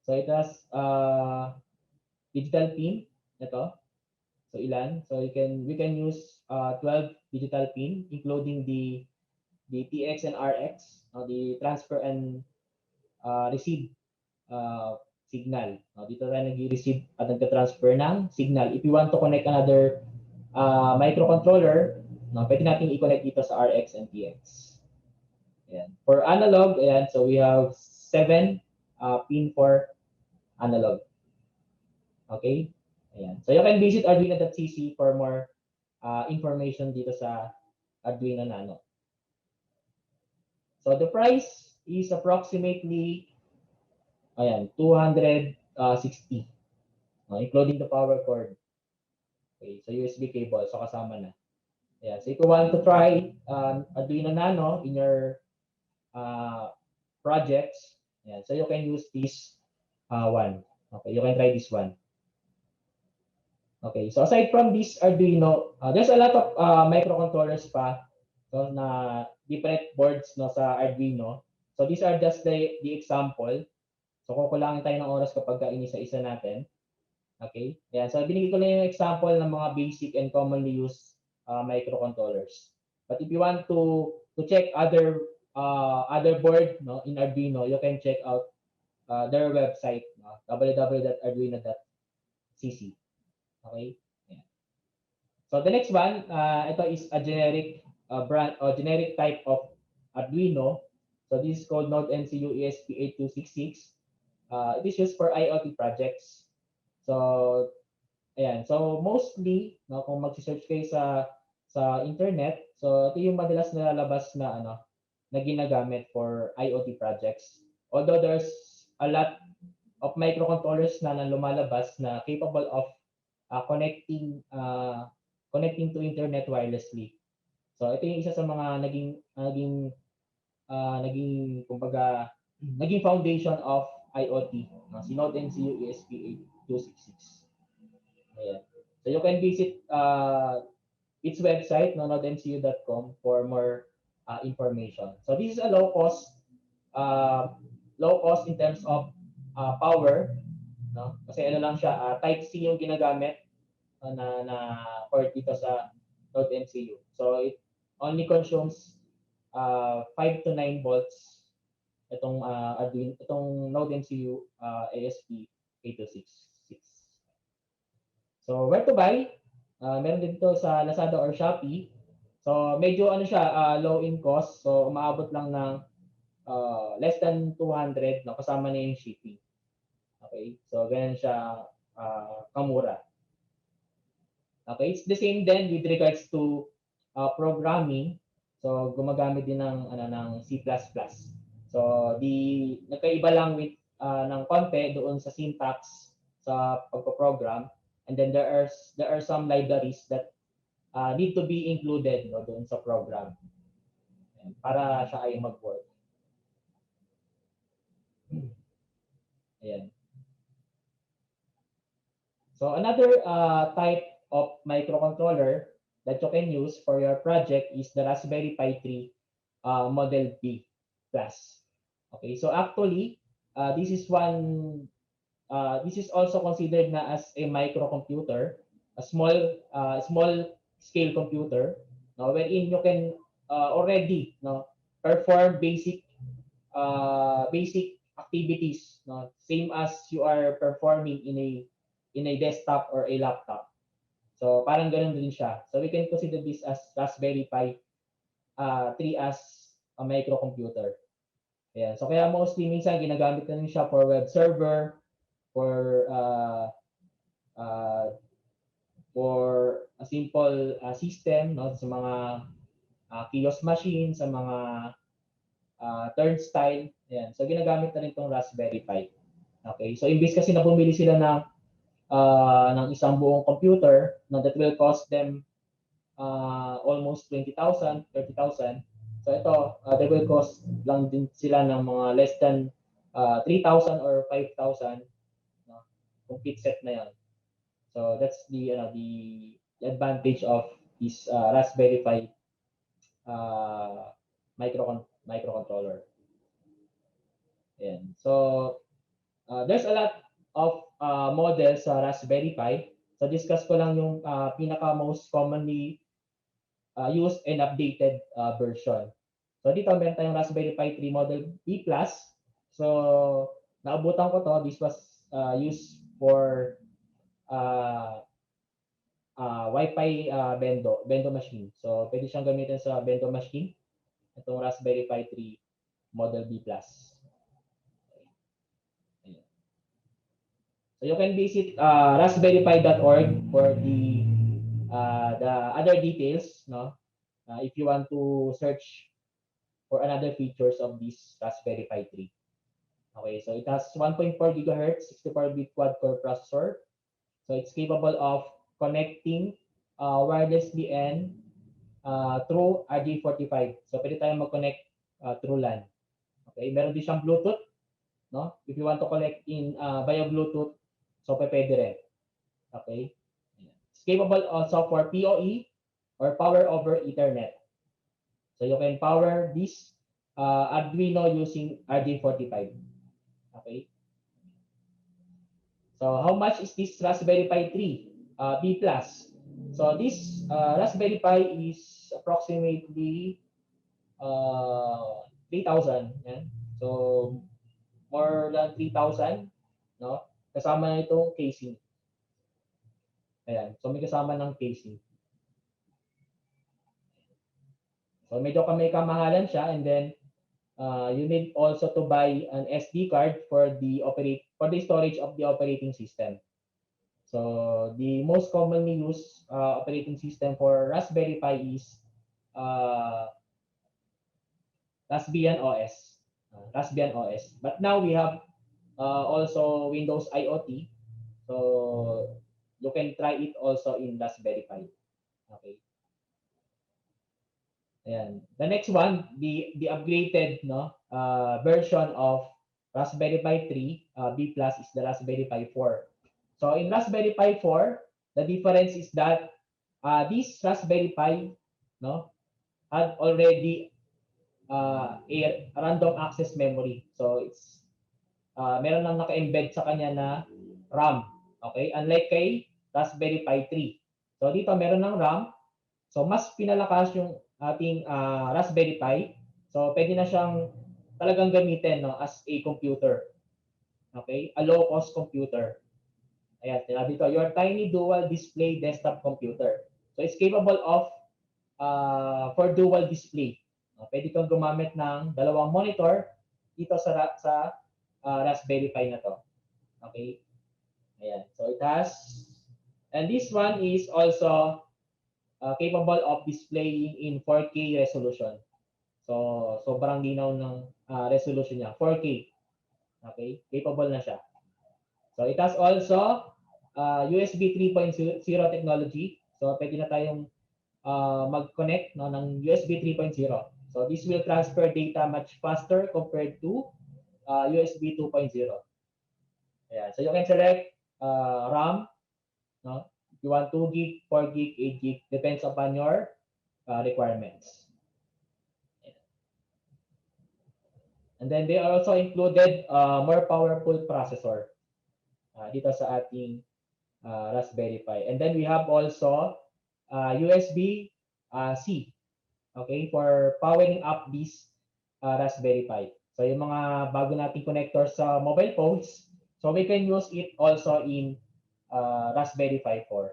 So it has digital pin. Ito. So ilan? So we can use 12 digital pin including the TX and RX, the transfer and receive signal. Dito tayo nag-receive at nag-transfer ng signal. If you want to connect another microcontroller, pwede natin i-connect dito sa RX and TX. Ayan. For analog, ayan, so we have 7 pin for analog. Okay? Ayan. So you can visit arduino.cc for more information dito sa Arduino Nano. So the price is approximately 260, including the power cord. Okay, so USB cable, so kasama na. Yeah, so if you want to try Arduino Nano in your projects, yeah, so you can use this one. Okay, you can try this one. Okay, so aside from this Arduino, there's a lot of microcontrollers pa, so na different boards no sa Arduino. So these are just the example. So kukulangin tayo ng oras kapag inisa-isa natin. Okay? Yeah, so binigay ko lang yung example ng mga basic and commonly used microcontrollers. But if you want to check other board no in Arduino, you can check out their website, no, www.arduino.cc. Okay? Yeah. So the next one, ito is a generic brand or generic type of Arduino. So this is called Node MCU ESP8266. It is used for IoT projects. So ayan, so mostly no, kung mag-search kayo sa internet, so ito yung madalas nalalabas na na ginagamit for IoT projects. Although there's a lot of microcontrollers na lumalabas na capable of connecting to internet wirelessly. So ito yung isa sa mga naging kumbaga naging foundation of IoT, no? Si Node MCU ESP8266. Ayan. So you can visit its website, no, nodemcu.com, for more information. So this is a low cost in terms of power, no? Kasi lang siya, Type C yung ginagamit na port dito sa Node MCU. So it only consumes 5 to 9 volts itong Arduino, itong Node MCU ESP8266. So where to buy? Meron din dito sa Lazada or Shopee. So medyo siya, low in cost. So umaabot lang ng less than 200, no, kasama na yung shipping. Okay? So ganyan siya kamura. Okay, it's the same then with regards to programming. So gumagamit din ng C++. So nagkaiba lang with ng konti doon sa syntax sa pagpo-program, and then there are some libraries that need to be included, no, doon sa program para siya ay mag-work. Ayan. So another type of microcontroller that you can use for your project is the Raspberry Pi 3 Model B Plus. Okay, so actually this is also considered na as a microcomputer, a small scale computer, no, wherein you can already, no, perform basic activities, no, same as you are performing in a desktop or a laptop. So parang ganoon din siya. So we can consider this as Raspberry Pi 3 as a microcomputer. Ayan. So kaya mostly minsan ginagamit na rin siya for web server, for a simple system, no, sa mga kiosk machine, sa mga turnstile. Ayan. So ginagamit na rin itong Raspberry Pi. Okay. So imbis kasi na bumili sila ng isang buong computer, no, that will cost them almost 20,000, 30,000. So ito, they will cost lang din sila ng mga less than 3,000 or 5,000, no, complete set na yan. So that's the advantage of this Raspberry Pi microcontroller. Ayan. So there's a lot of models sa Raspberry Pi. So discuss ko lang yung pinaka most commonly used and updated version. So dito meron tayong Raspberry Pi 3 Model B+. So naabutan ko to. This was used for Wi-Fi bendo machine. So pwede siyang gamitin sa bendo machine. Itong Raspberry Pi 3 Model B+. So So you can visit raspberrypi.org for the other details, no? If you want to search for another features of this Raspberry Pi 3. Okay, so it has 1.4 gigahertz 64-bit quad-core processor. So it's capable of connecting wirelessly and through RJ45. So pwede tayong mag-connect through LAN. Okay, meron din siyang Bluetooth, no? If you want to connect in via Bluetooth, so pwede rin. Okay. It's capable also for PoE or power over Ethernet. So you can power this Arduino using RJ45. Okay. So how much is this Raspberry Pi 3 B+? So this Raspberry Pi is approximately 3,000. Yan. So more than 3,000, no? Kasama na itong casing. Ayan. So may kasama ng casing. So medyo kamahalan siya, and then you need also to buy an SD card for the storage of the operating system. So the most commonly used operating system for Raspberry Pi is Raspbian OS. Raspbian OS. But now we have also Windows IoT. So you can try it also in Raspberry Pi. Okay. Ayan. The next one, the upgraded version of Raspberry Pi 3 B+ is the Raspberry Pi 4. So in Raspberry Pi 4, the difference is that this Raspberry Pi had already a random access memory. So it's meron nang naka-embed sa kanya na RAM. Okay? Unlike kay Raspberry Pi 3. So dito meron ng RAM. So mas pinalakas yung ating Raspberry Pi. So pwede na siyang talagang gamitin as a computer. Okay? A low-cost computer. Ayan, sinabi dito, your tiny dual display desktop computer. So it's capable of for dual display. Pwede kang gumamit ng dalawang monitor dito sa Raspberry Pi na to. Okay? Ayan. So it has, and this one is also capable of displaying in 4K resolution. So sobrang linaw ng resolution niya, 4K. Okay? Capable na siya. So it has also USB 3.0 technology. So pwede na tayong mag-connect ng USB 3.0. So this will transfer data much faster compared to USB 2.0. Ayan. So you can select RAM, if you want 2 gig, 4 gig, 8 gig, depends upon your requirements. And then they also included more powerful processor dito sa ating Raspberry Pi. And then we have also USB-C, okay, for powering up this Raspberry Pi. So yung mga bago nating connectors sa mobile phones, so we can use it also in Raspberry Pi 4.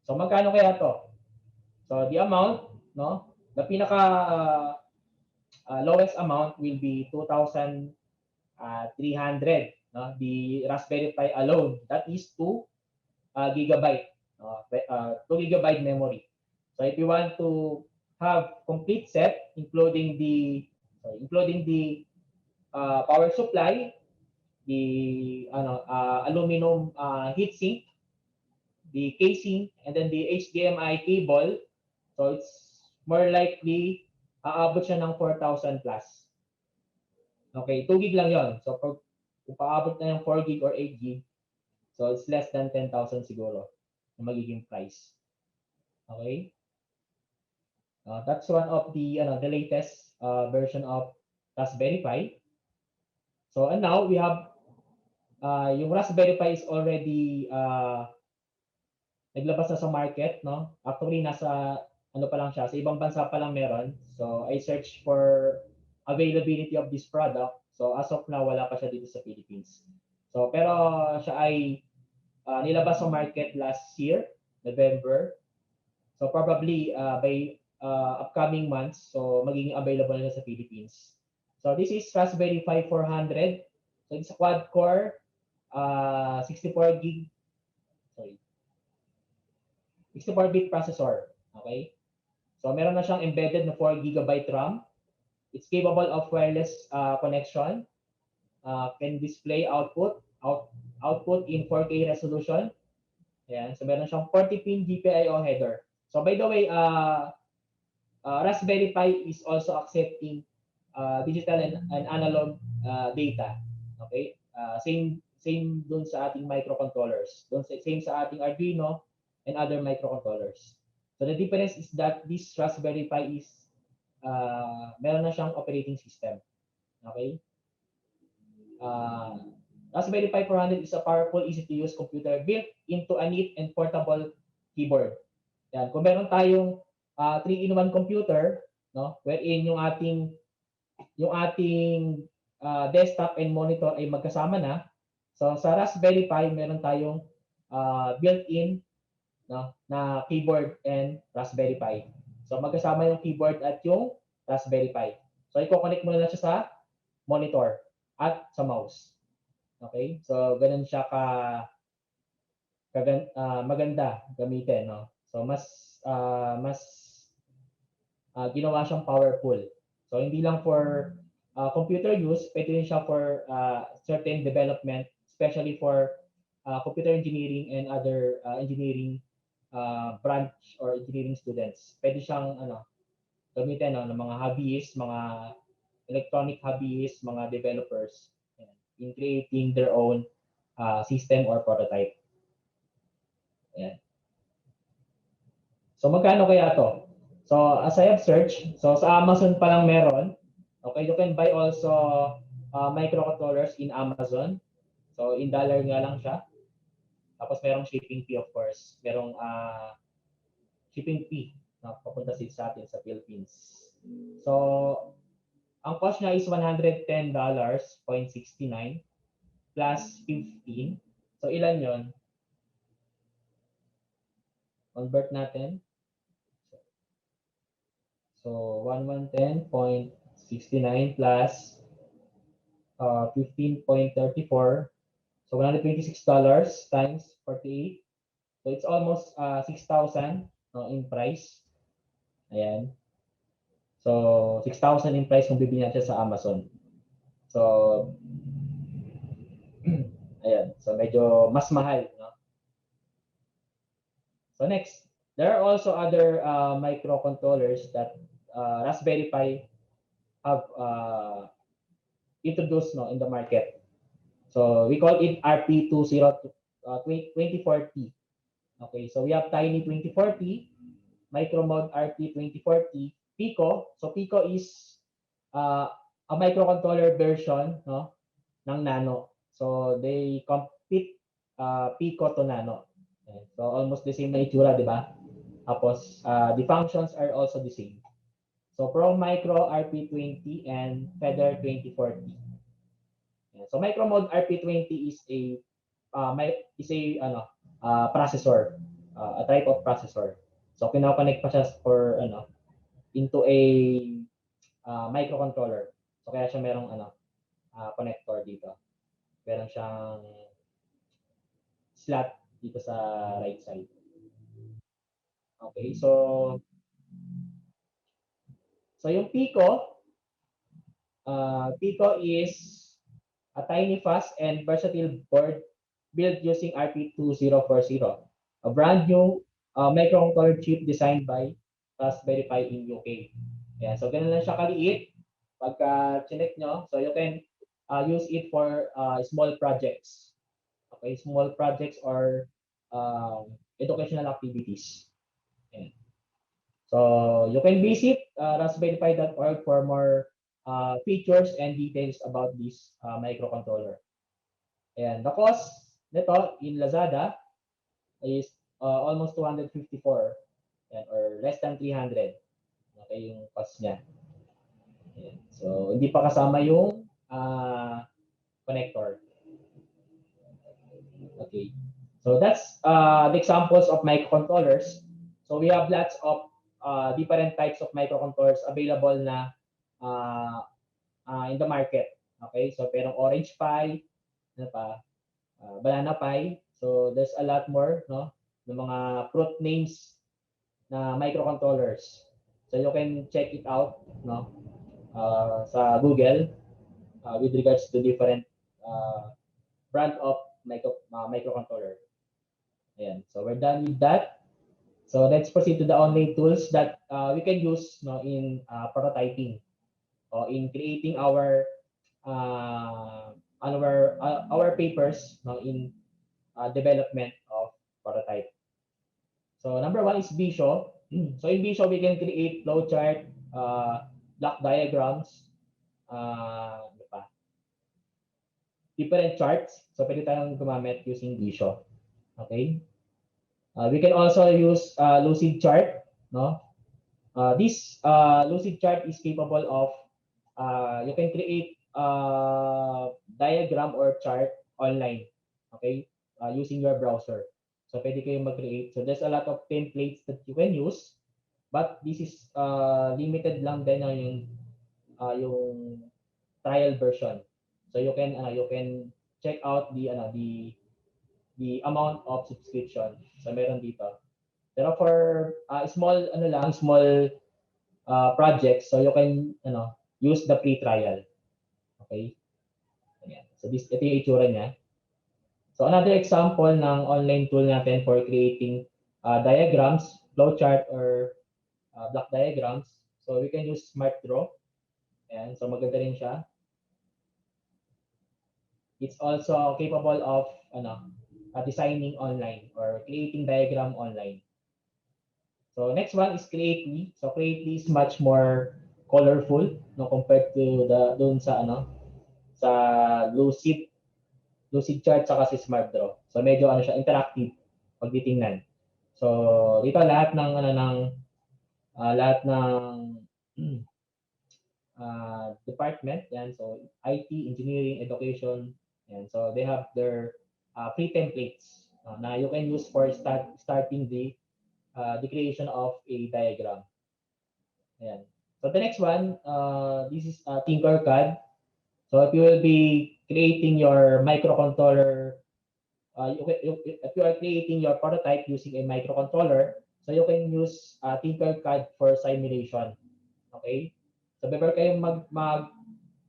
So magkano kaya to? So the amount, the pinaka lowest amount will be 2,300. The Raspberry Pi alone, that is 2 gigabyte, 2 gigabyte memory. So if you want to have complete set, including the power supply, the aluminum heatsink, the casing, and then the HDMI cable, so it's more likely aabot siya ng 4,000 plus. Okay, 2 gig lang yon. So kung paabot na yung 4 gig or 8 gig, so it's less than 10,000 siguro na magiging price. Okay? That's one of the latest version of Raspberry Pi. So and now we have yung Raspberry Pi is already naglabas na sa market, Actually nasa pa lang siya, sa ibang bansa pa lang meron. So I searched for availability of this product. So as of now wala pa siya dito sa Philippines. So pero siya ay nilabas sa market last year, November. So probably by upcoming months, so magiging available na sa Philippines. So this is Raspberry Pi 400. So it's a quad-core 64 gig, sorry, 64-bit processor. Okay? So meron na siyang embedded na 4 gigabyte RAM. It's capable of wireless connection. Can display output in 4K resolution. Ayan. So meron siyang 40-pin GPIO header. So by the way, Raspberry Pi is also accepting digital and analog data. Okay? Same dun sa ating microcontrollers. Same sa ating Arduino and other microcontrollers. So the difference is that this Raspberry Pi is meron na siyang operating system. Okay? Raspberry Pi 400 is a powerful, easy-to-use computer built into a neat and portable keyboard. Yan. Kung meron tayong 3-in-1 computer, no, wherein yung ating desktop and monitor ay magkasama na. So sa Raspberry Pi meron tayong built-in, no, na keyboard and Raspberry Pi. So magkasama yung keyboard at yung Raspberry Pi. So i-connect mo na lang siya sa monitor at sa mouse. Okay? So ganun siya maganda gamitin, no. So mas ginawa siyang powerful. So hindi lang for computer use, pwede rin siya for certain development, especially for computer engineering and other engineering branch or engineering students. Pwede siyang gamitin ng mga hobbyists, mga electronic hobbyists, mga developers in creating their own system or prototype. Ayan. So magkano kaya to? So as I have searched, so sa Amazon pa lang meron. Okay, you can buy also microcontrollers in Amazon. So in dollar nga lang siya. Tapos merong shipping fee, of course. Merong shipping fee na papunta sa atin sa Philippines. So ang cost niya is $110.69 plus 15. So ilan yon? Convert natin. So 1110.69 plus 15.34. So $126 times 48. So it's almost 6,000 in price. Ayan. So 6,000 in price kung bibili natin sa Amazon. So ayan. So medyo mas mahal, no? So next, there are also other microcontrollers that Raspberry Pi have introduced, no, in the market. So we call it RP2040. Okay, so we have Tiny 2040, Micromod RP2040, Pico. So Pico is a microcontroller version, no, ng Nano. So they compete Pico to Nano. Okay, so almost the same na itsura, di ba? Tapos the functions are also the same. So Pro Micro RP20 and Feather 2040. So Micromod RP20 is a processor, a type of processor. So kino-connect pa siya for into a microcontroller. So kaya siya merong connector dito. Meron siyang slot dito sa right side. Okay, so yung Pico is a tiny, fast, and versatile board built using RP2040, a brand new microcontroller chip designed by Raspberry Pi in UK. Yeah, so ganun lang siya kaliit. Pagka chinek nyo, so you can use it for small projects. Okay, small projects or educational activities. Yeah. So you can visit raspberrypi.org for more features and details about this microcontroller. And the cost nito in Lazada is almost 254 or less than 300. Okay, yung cost niya. Ayan. So hindi pa kasama yung connector. Okay. So that's the examples of microcontrollers. So we have lots of different types of microcontrollers available na in the market. Okay, so merong Orange Pi, ano pa, Banana Pi. So there's a lot more, no, ng mga fruit names na microcontrollers. So you can check it out, no, sa Google with regards to different brand of microcontroller. Ayan. So we're done with that. So let's proceed to the online tools that we can use, no, in prototyping or in creating our papers, no, in development of prototype. So number one is Visio. So in Visio, we can create flowchart, block diagrams, ano pa, different charts. So pwede tayong gumamit using Visio. Okay. We can also use Lucidchart, no? This Lucidchart is capable of you can create diagram or chart online, okay, using your browser. So pwede kayong mag-create. So there's a lot of templates that you can use, but this is limited lang din yung trial version. So you can check out the amount of subscription. So meron dito. Pero for small projects, so you can use the free trial. Okay? Ayan. So ito yung itsura niya. So another example ng online tool natin for creating diagrams, flowchart or block diagrams. So we can use SmartDraw. Ayan. So maganda rin siya. It's also capable of designing online or creating diagram online. So next one is Creately. So Creately is much more colorful, no, compared to doon sa Lucidchart saka si SmartDraw. So medyo siya interactive pag titingnan. So dito lahat ng department, yan. So IT, engineering, education, and so they have their free templates na you can use for starting the creation of a diagram. Ayan. So the next one, this is Tinkercad. So if you will be creating your microcontroller, if you are creating your prototype using a microcontroller, so you can use Tinkercad for simulation. Okay? So before kayo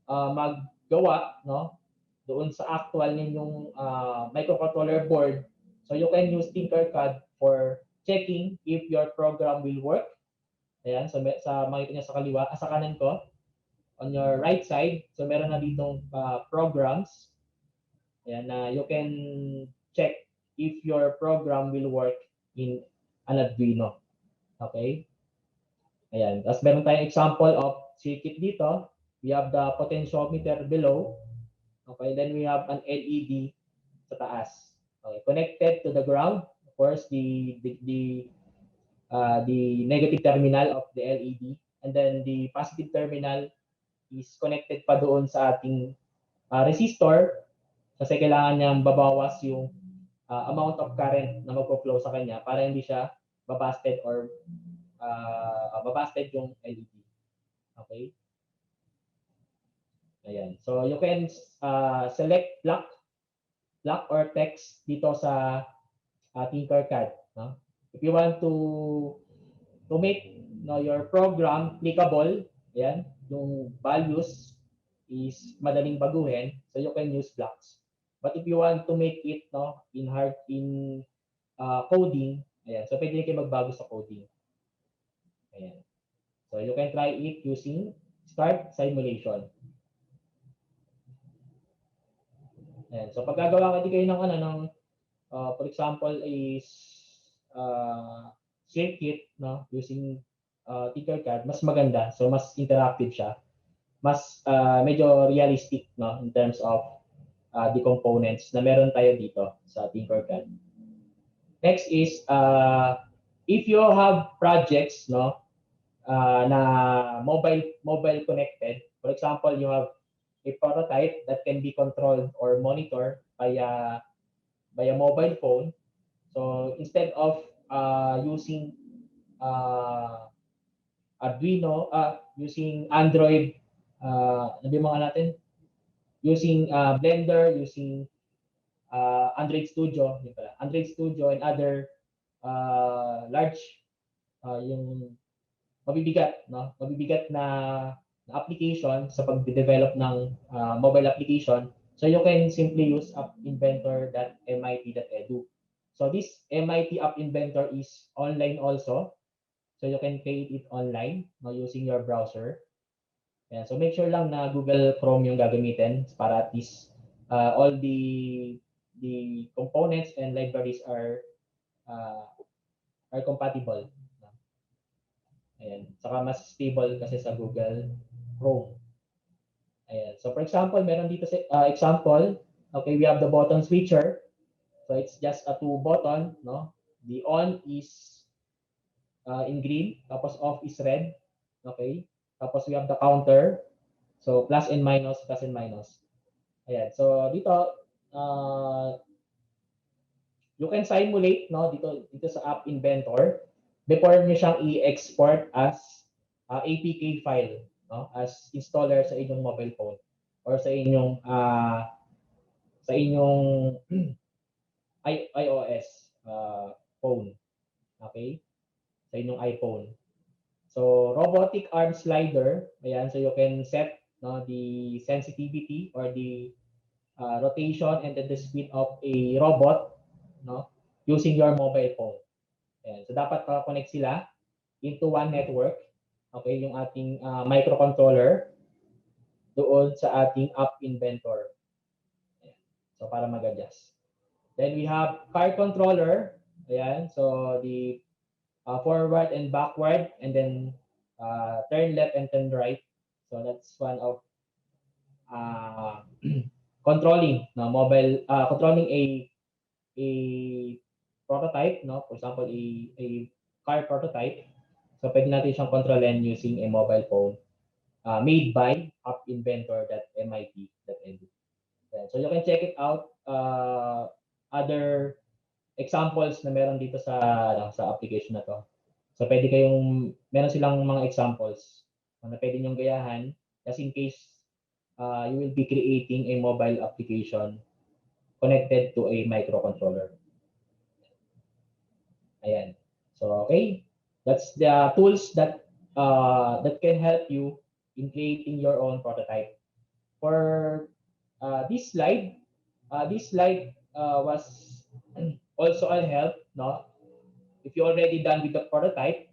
maggawa, no, doon sa actual ninyong microcontroller board, so you can use Tinkercad for checking if your program will work. Ayan, so sa makita niyo sa kaliwa, sa kanan ko, on your right side, so meron na ditong programs. Ayan, na you can check if your program will work in an Arduino. Okay? Ayan, tapos meron tayong example of circuit dito. We have the potentiometer below. Okay, then we have an LED sa taas. Okay, connected to the ground. Of course, the negative terminal of the LED, and then the positive terminal is connected pa doon sa ating resistor kasi kailangan niyang babawas yung amount of current na magpo-flow sa kanya para hindi siya babasted or babasted yung LED. Okay? Ayan. So you can select block or text dito sa Tinkercad, no? If you want to make your program clickable, ayan, yung values is madaling baguhin, so you can use blocks. But if you want to make it in coding, ayan, so pwede kayo magbago sa coding. Ayan. So you can try it using start simulation. Ayan. So pag gagawa kayo ng for example is circuit, no, using Tinkercad, mas maganda. So mas interactive siya. Mas medyo realistic, no, in terms of the components na meron tayo dito sa Tinkercad. Next is if you have projects, no, na mobile connected. For example, you have a prototype that can be controlled or monitored via mobile phone. So instead of using Arduino, using Android, nabi mga natin, using Blender, using Android Studio, yun pala, Android Studio and other large yung mabibigat, no? Mabibigat na application sa pag-develop ng mobile application. So you can simply use appinventor.mit.edu. So this MIT App Inventor is online also. So you can create it online, no, using your browser. Yeah, so make sure lang na Google Chrome yung gagamitin para at least all the components and libraries are compatible. Ayan. Saka mas stable kasi sa Google Chrome. Ayan. So for example, meron dito sa example, okay, we have the button switcher. So it's just a 2 button, no? The on is in green, tapos off is red. Okay? Tapos we have the counter. So plus and minus, plus and minus. Ayan. So dito you can simulate, no, dito sa App Inventor before niyo siyang i-export as APK file, no, as installer sa inyong mobile phone or sa inyong iOS phone. Okay? Sa inyong iPhone. So robotic arm slider, ayan, so you can set, no, the sensitivity or the rotation and the speed of a robot, no, using your mobile phone. Ayan. So dapat connect sila into one network. Okay, yung ating microcontroller doon sa ating App Inventor. Ayan. So para mag-adjust. Then we have car controller. Ayan, so the forward and backward, and then turn left and turn right. So that's one of controlling, no, mobile, controlling a prototype, no? For example, a car prototype. So pwede natin siyang controlin using a mobile phone made by appinventor.mit.edu. So you can check it out. Other examples na meron dito sa application na to. So pwede meron silang mga examples na pwede niyong gayahan just in case you will be creating a mobile application connected to a microcontroller. Ayan. So, okay. That's the tools that can help you in creating your own prototype. For this slide was also a help, no? If you already done with the prototype,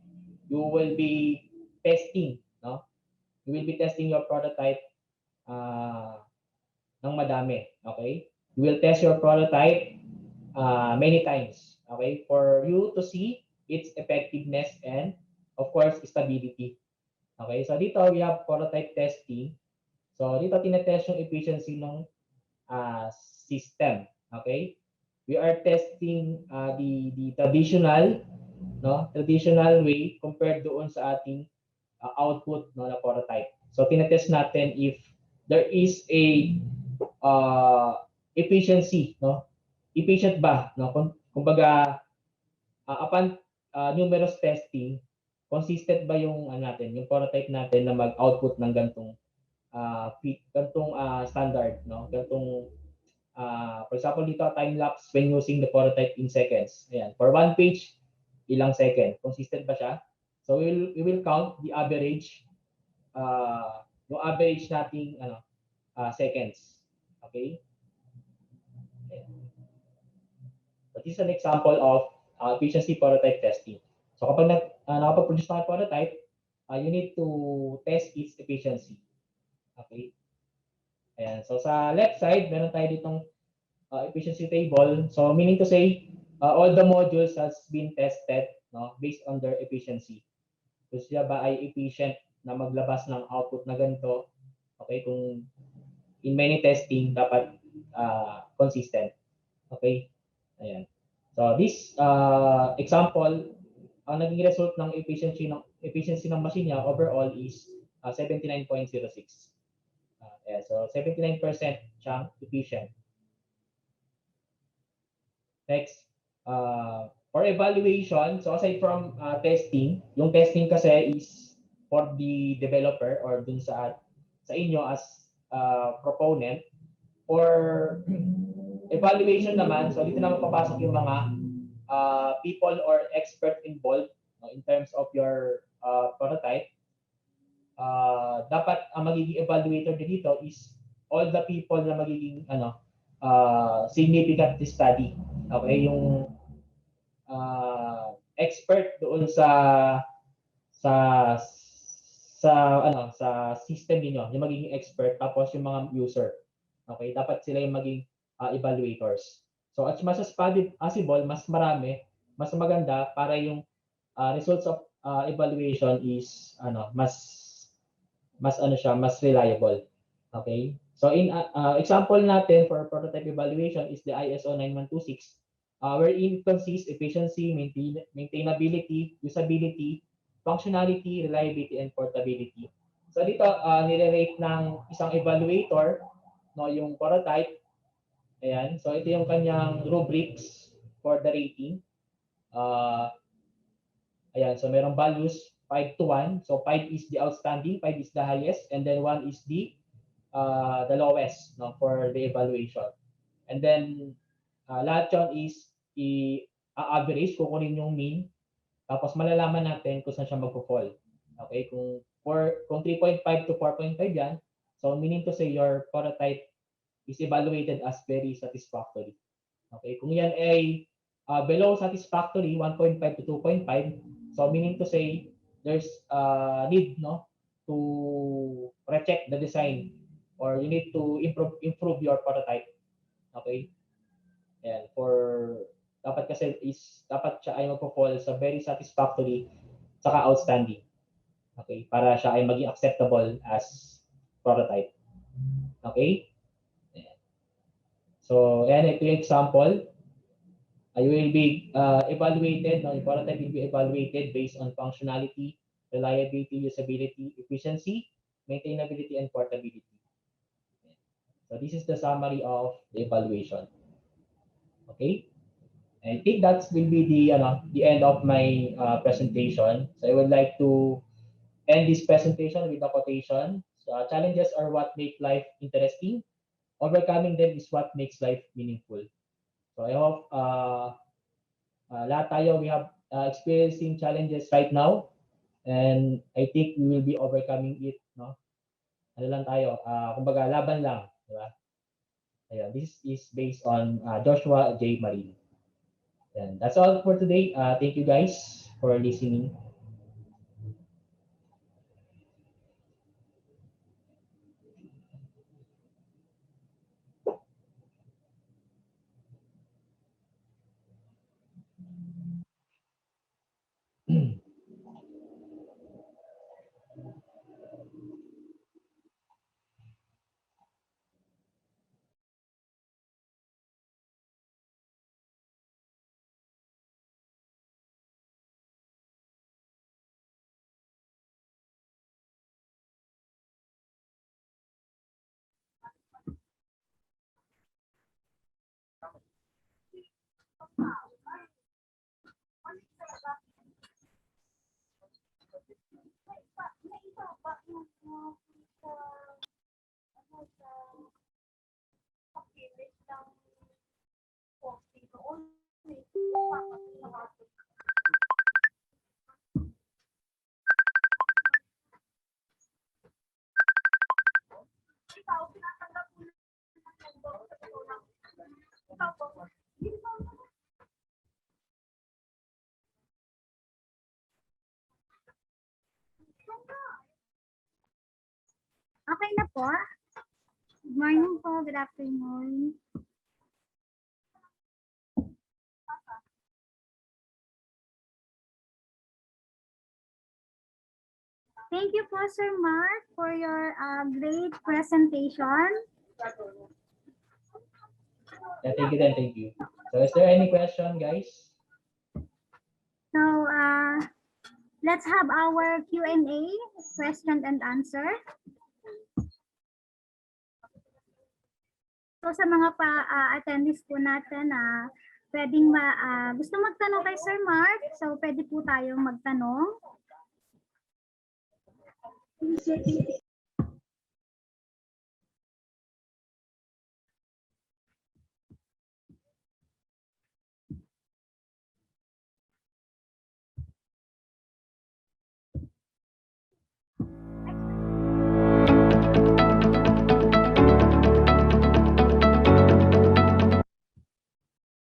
you will be testing, no? You will be testing your prototype ng madami, okay? You will test your prototype many times, okay, for you to see its effectiveness and of course stability. Okay, so dito we have prototype testing. So dito tinetest yung efficiency ng system. Okay, we are testing the traditional, no, traditional way compared doon sa ating output, no, na prototype. So tinetest natin if there is a efficiency, no, efficient ba, no, kumbaga upon numerous testing, consistent ba yung natin, yung prototype natin na mag-output ng gantong standard, no, gantong for example dito time lapse when using the prototype in seconds. Ayan, for one page ilang second, consistent ba siya? So we will count the average yung average nating seconds. Okay? So this is an example of efficiency prototype testing. So kapag nakapag-produce ng prototype, you need to test its efficiency. Okay? Ayan. So sa left side, meron tayo ditong efficiency table. So meaning to say, all the modules has been tested, no, based on their efficiency. Kung sila ba ay efficient na maglabas ng output na ganito, okay, kung in many testing, dapat consistent. Okay? Ayan. So this example, ang naging result ng efficiency ng machine niya overall is 79.06. Yeah, so 79% siyang efficient. Next, for evaluation, so aside from testing, yung testing kasi is for the developer or dun sa inyo as proponent. For evaluation naman, so dito naman papasok yung mga people or expert involved in terms of your prototype. Dapat ang magiging evaluator dito is all the people na magiging significant study. Okay, yung expert doon sa system niyo, yung magiging expert, tapos yung mga user. Okay, dapat sila yung maging evaluators. So as much as possible, mas marami, mas maganda para yung results of evaluation is mas reliable. Okay? So in example natin for prototype evaluation is the ISO 9126, wherein consists efficiency, maintainability, usability, functionality, reliability, and portability. So dito nire-rate ng isang evaluator yung prototype. Ayan, so ito yung kanyang rubrics for the rating. Ayan, so merong values 5 to 1. So 5 is the outstanding, 5 is the highest, and then 1 is the lowest for the evaluation. And then lahat yun is i-average, kukunin yung mean, tapos malalaman natin kung saan siya magpo-fall. Okay, kung 3.5 to 4.5 yan, so meaning to say your prototype is evaluated as very satisfactory. Okay, kung yan ay below satisfactory, 1.5 to 2.5, so meaning to say there's need to recheck the design, or you need to improve your prototype. Okay, and dapat siya ay magpo-fall sa very satisfactory saka outstanding. Okay, para siya ay maging acceptable as prototype. Okay. So, yan ito yung example. You will be evaluated, the prototype will be evaluated based on functionality, reliability, usability, efficiency, maintainability, and portability. So, this is the summary of the evaluation. Okay? I think that will be the end of my presentation. So, I would like to end this presentation with a quotation. So, challenges are what make life interesting. Overcoming them is what makes life meaningful. So I hope lahat tayo, we have experiencing challenges right now, and I think we will be overcoming it. Ano lang tayo, kumbaga laban lang, di ba? Ayan, this is based on Joshua J. Marin. And that's all for today. Thank you guys for listening. Okay na po. Good morning po. Good afternoon. Thank you po, Sir Mark, for your great presentation. Yeah, thank you then, thank you. So is there any question, guys? So, let's have our Q&A, question and answer. So, sa mga attendees po natin na pwedeng gusto magtanong kay Sir Mark, so pwede po tayong magtanong.